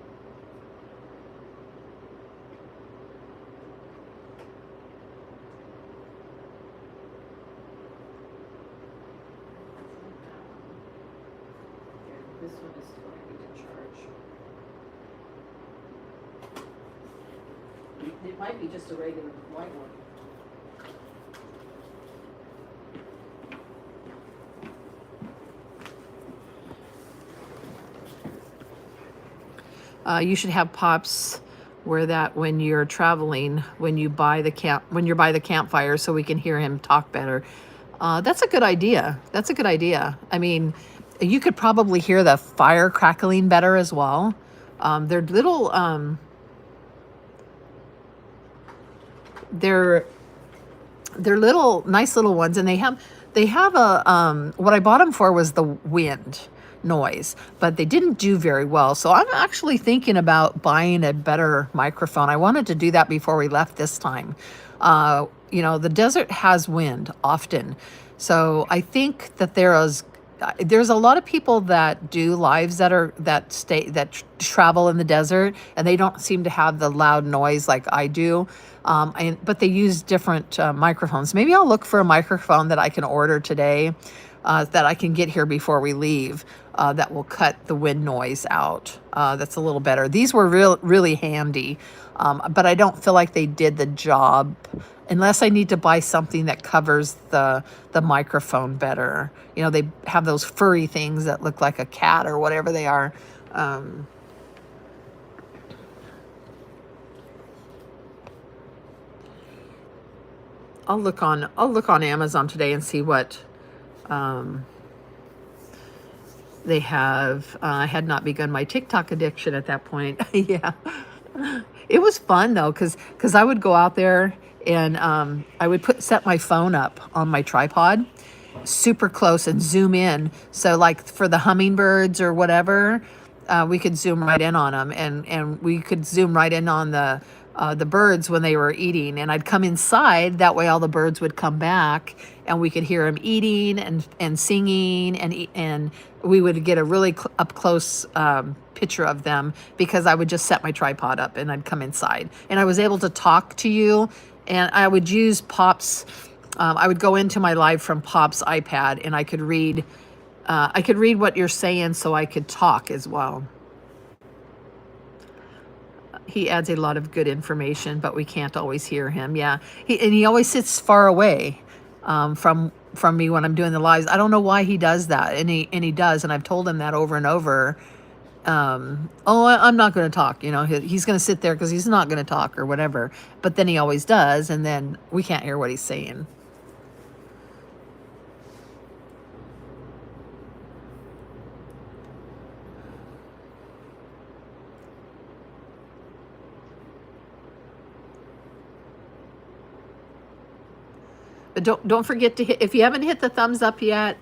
Here, this one is going to charge. It might be just a regular white one. You should have pops where that when you're traveling, when you're by the campfire, so we can hear him talk better. That's a good idea. I mean, you could probably hear the fire crackling better as well. They're little. They're little nice little ones, and they have a what I bought them for was the wind noise, but they didn't do very well. So I'm actually thinking about buying a better microphone. I wanted to do that before we left this time. The desert has wind often, so I think that there's a lot of people that do lives that travel in the desert, and they don't seem to have the loud noise like I do. But they use different microphones. Maybe I'll look for a microphone that I can order today that I can get here before we leave, that will cut the wind noise out. That's a little better. These were really handy, but I don't feel like they did the job unless I need to buy something that covers the microphone better. You know, they have those furry things that look like a cat or whatever they are. I'll look on Amazon today and see what they have. I had not begun my TikTok addiction at that point. Yeah, it was fun though, because I would go out there and I would set my phone up on my tripod super close and zoom in. So like for the hummingbirds or whatever, we could zoom right in on them, and we could zoom right in on the birds when they were eating. And I'd come inside, that way all the birds would come back and we could hear them eating and singing, and we would get a really up close picture of them, because I would just set my tripod up and I'd come inside and I was able to talk to you. And I would use Pop's, I would go into my live from Pop's iPad, and I could read what you're saying, so I could talk as well. He adds a lot of good information, but we can't always hear him. Yeah, he always sits far away from me when I'm doing the lives. I don't know why he does that, and he does, and I've told him that over and over. I'm not going to talk. You know, he's going to sit there because he's not going to talk or whatever. But then he always does, and then we can't hear what he's saying. But don't forget to hit, if you haven't hit the thumbs up yet,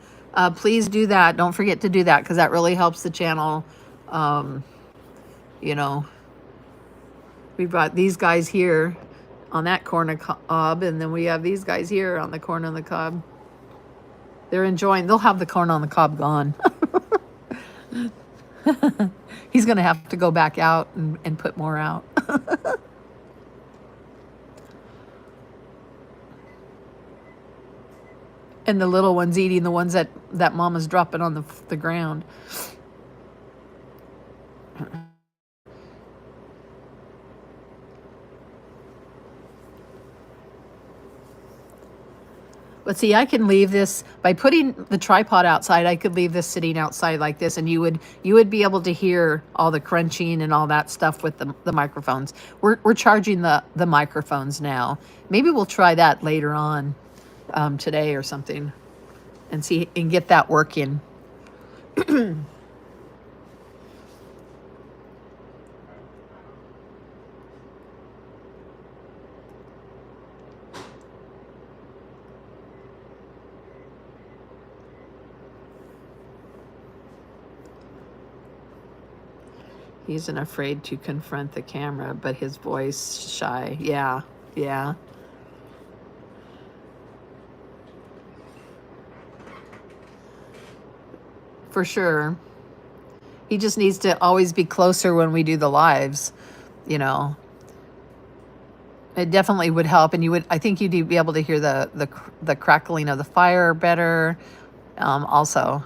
please do that. Don't forget to do that, because that really helps the channel. You know, we've got these guys here on that corn of the cob, and then we have these guys here on the corn on the cob. They're enjoying. They'll have the corn on the cob gone. He's going to have to go back out and put more out. And the little ones eating the ones that mama's dropping on the ground. But see, I can leave this by putting the tripod outside. I could leave this sitting outside like this, and you would be able to hear all the crunching and all that stuff with the microphones. We're charging the microphones now. Maybe we'll try that later on today or something, and see and get that working. He isn't afraid to confront the camera, but his voice shy. Yeah, yeah. For sure. He just needs to always be closer when we do the lives, you know. It definitely would help, and I think you'd be able to hear the crackling of the fire better, also.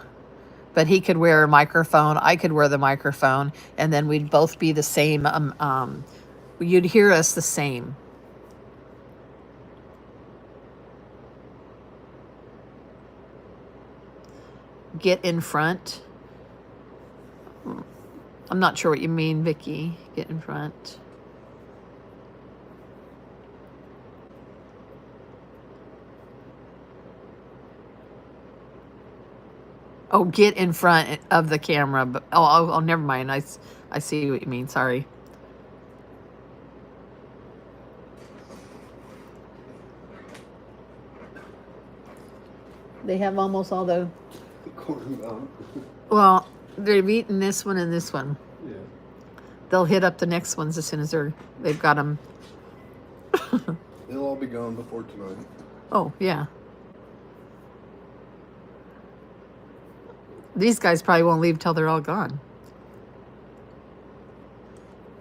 But he could wear a microphone, I could wear the microphone, and then we'd both be the same. You'd hear us the same. Get in front. I'm not sure what you mean, Vicky. Get in front. Oh, get in front of the camera. But oh, never mind. I see what you mean. Sorry. They have almost all the corn out. Well, they've eaten this one and this one. Yeah. They'll hit up the next ones as soon as they've got them. They'll all be gone before tonight. Oh, yeah. These guys probably won't leave till they're all gone.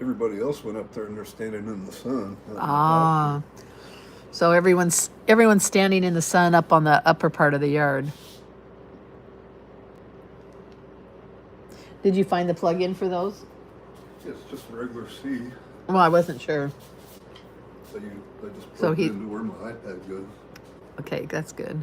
Everybody else went up there and they're standing in the sun. Ah. So everyone's standing in the sun up on the upper part of the yard. Did you find the plug-in for those? It's just a regular C. Well, I wasn't sure. I just So plug he- it into where my iPad goes. Okay, that's good.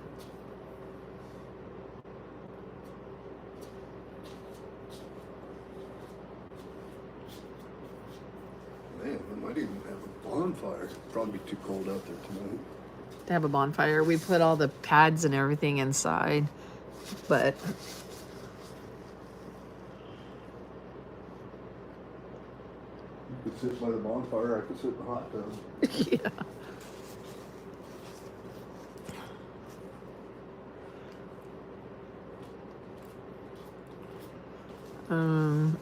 Man, I might even have a bonfire. Probably be too cold out there tonight. To have a bonfire. We put all the pads and everything inside, but You could sit by the bonfire. I could sit in the hot tub. yeah.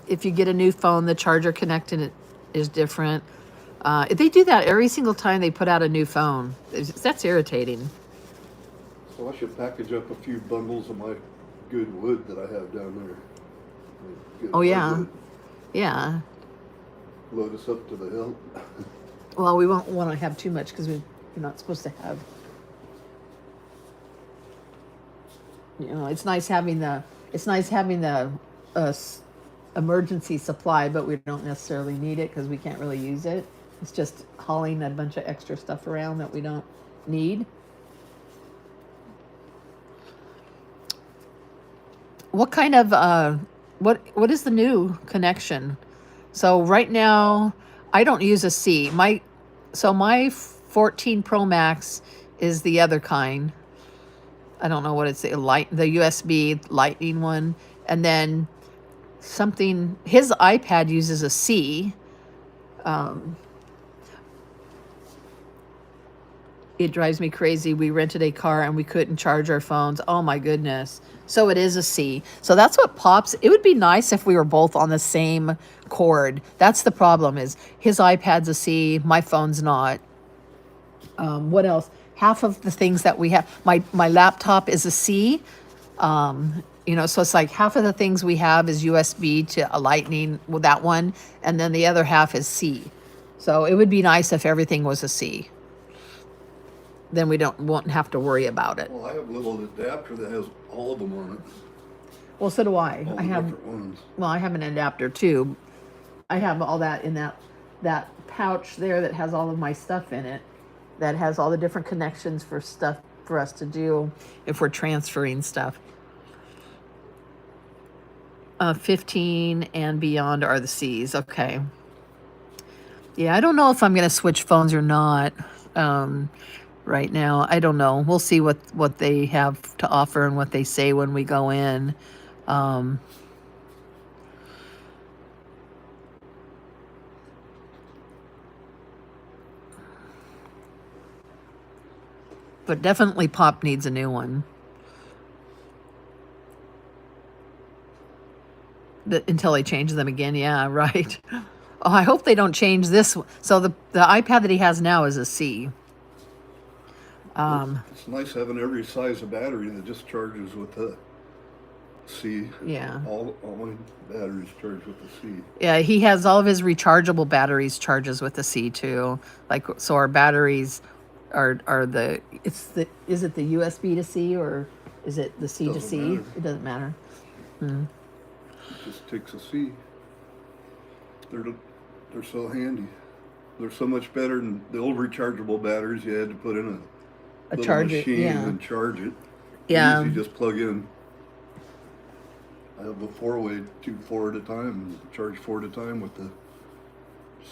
If you get a new phone, the charger connected is different. They do that every single time they put out a new phone. That's irritating. So I should package up a few bundles of my good wood that I have down there. Good Oh, yeah. hardwood. Yeah. Load us up to the hill. Well, we won't want to have too much because we're not supposed to have. You know, it's nice having the emergency supply, but we don't necessarily need it because we can't really use it. It's just hauling a bunch of extra stuff around that we don't need. What kind of what is the new connection? So right now I don't use a C. My 14 Pro Max is the other kind. I don't know what it's the USB Lightning one, and then something. His iPad uses a C. It drives me crazy. We rented a car and we couldn't charge our phones. Oh my goodness. So it is a C. So that's what pops. It would be nice if we were both on the same cord. That's the problem is his iPad's a C, my phone's not. What else? Half of the things that we have, my laptop is a C. You know, so it's like half of the things we have is USB to a Lightning with that one, and then the other half is C. So it would be nice if everything was a C. Then we won't have to worry about it. Well, I have a little adapter that has all of them on it. Well, so do I. All I the have. different ones. Well, I have an adapter too. I have all that in that pouch there that has all of my stuff in it. That has all the different connections for stuff for us to do if we're transferring stuff. 15 and beyond are the C's. Okay. Yeah, I don't know if I'm going to switch phones or not. Right now, I don't know. We'll see what they have to offer and what they say when we go in. But definitely Pop needs a new one. Until they change them again. Yeah, right. Oh, I hope they don't change this one. So the iPad that he has now is a C. It's nice having every size of battery that just charges with the C. Yeah. All my batteries charge with the C. Yeah, he has all of his rechargeable batteries charges with the C too. Like, so our batteries are is it the USB to C or is it the C to Doesn't C? matter. It doesn't matter. It just takes a C. They're so handy. They're so much better than the old rechargeable batteries. You had to put in a little charger, machine yeah. and charge it. Yeah. These you just plug in. I have a 4-way, 4 at a time, and charge 4 at a time with the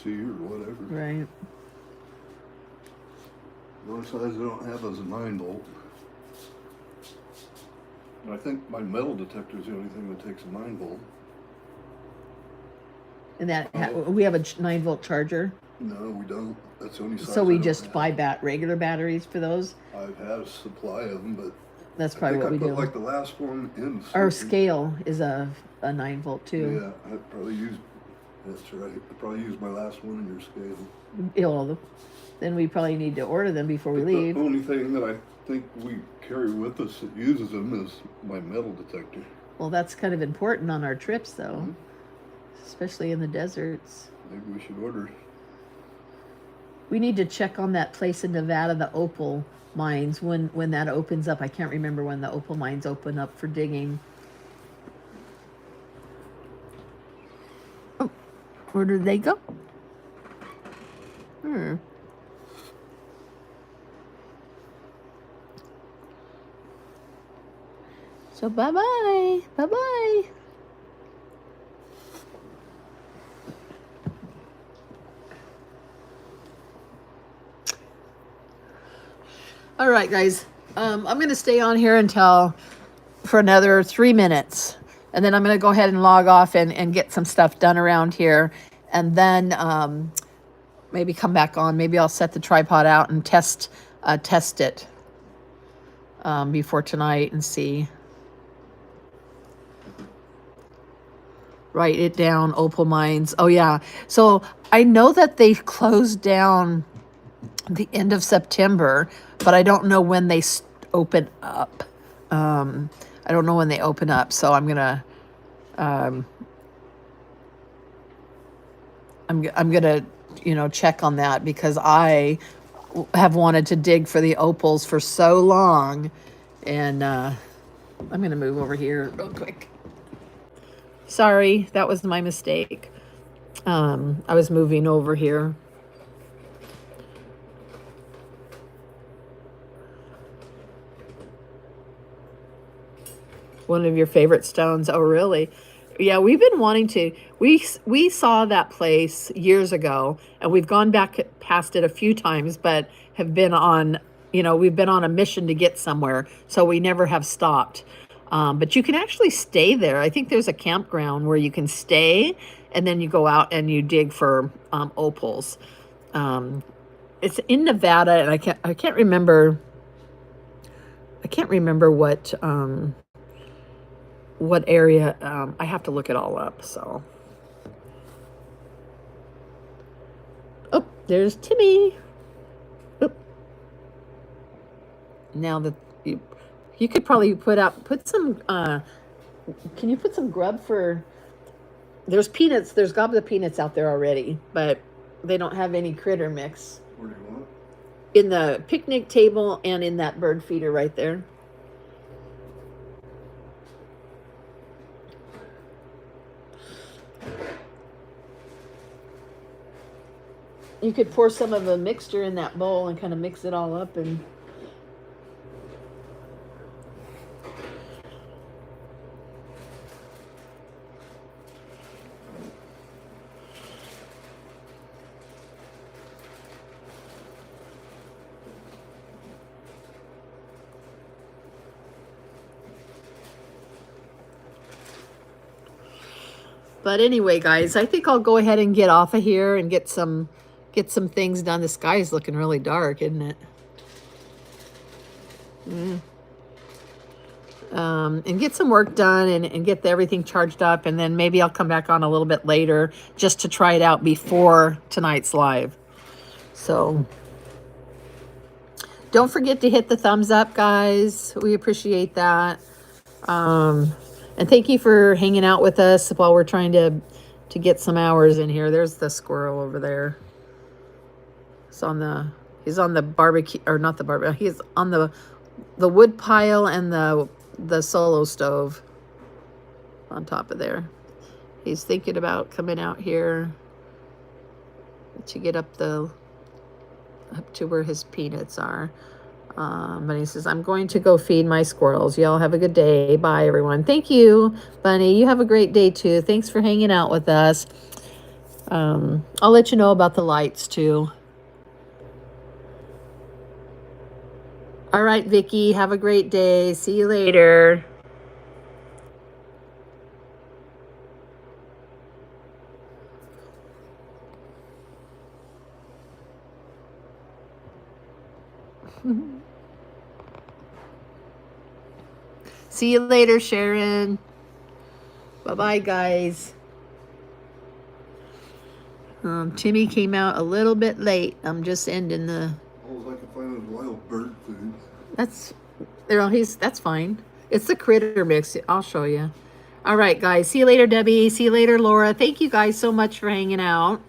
C or whatever. Right. The only size I don't have is a 9-volt. And I think my metal detector is the only thing that takes a 9-volt. And we have a 9-volt charger. No, we don't. That's the only size. So we I don't just have. buy regular batteries for those. I've had a supply of them, but That's I probably think what we I put do. like the last one in. Our something. scale is a 9-volt too. Yeah, I probably used. That's right. I probably used my last one in your scale. Then we probably need to order them before we But leave. the only thing that I think we carry with us that uses them is my metal detector. Well, that's kind of important on our trips, though, Mhm. especially in the deserts. Maybe we should order. We need to check on that place in Nevada, the opal mines, when that opens up. I can't remember when the opal mines open up for digging. Where did they go? So bye-bye. Bye-bye. All right, guys. I'm going to stay on here for another 3 minutes. And then I'm going to go ahead and log off and get some stuff done around here. And then maybe come back on. Maybe I'll set the tripod out and test it before tonight and see. Write it down, Opal Mines. Oh, yeah. So I know that they closed down the end of September, but I don't know when they open up. I don't know when they open up, so I'm gonna check on that, because I have wanted to dig for the opals for so long. And I'm gonna move over here real quick. Sorry, that was my mistake. I was moving over here. One of your favorite stones. Oh, really? Yeah, we've been wanting to. We saw that place years ago, and we've gone back past it a few times, but have been on, we've been on a mission to get somewhere, so we never have stopped. But you can actually stay there. I think there's a campground where you can stay, and then you go out and you dig for opals. It's in Nevada, and I can't remember. I can't remember what area. I have to look it all up. So, oh, there's Timmy. Oh. Now that you could probably put some. Can you put some grub for? There's peanuts. There's gobs of peanuts out there already, but they don't have any critter mix. Where do you want? In the picnic table and in that bird feeder right there. You could pour some of a mixture in that bowl and kind of mix it all up. And but anyway, guys, I think I'll go ahead and get off of here and get some things done. The sky is looking really dark, isn't it? And get some work done and get everything charged up. And then maybe I'll come back on a little bit later just to try it out before tonight's live. So don't forget to hit the thumbs up, guys. We appreciate that. And thank you for hanging out with us while we're trying to get some hours in here. There's the squirrel over there. He's on the barbecue, or not the barbecue. He's on the wood pile and the solo stove on top of there. He's thinking about coming out here to get up to where his peanuts are. But he says, I'm going to go feed my squirrels. Y'all have a good day. Bye, everyone. Thank you, Bunny. You have a great day, too. Thanks for hanging out with us. I'll let you know about the lights, too. All right, Vicky. Have a great day. See you later. See you later, Sharon. Bye-bye, guys. Timmy came out a little bit late. I'm just ending the... All I can find is wild bird food. That's fine. It's the critter mix. I'll show you. All right, guys. See you later, Debbie. See you later, Laura. Thank you guys so much for hanging out.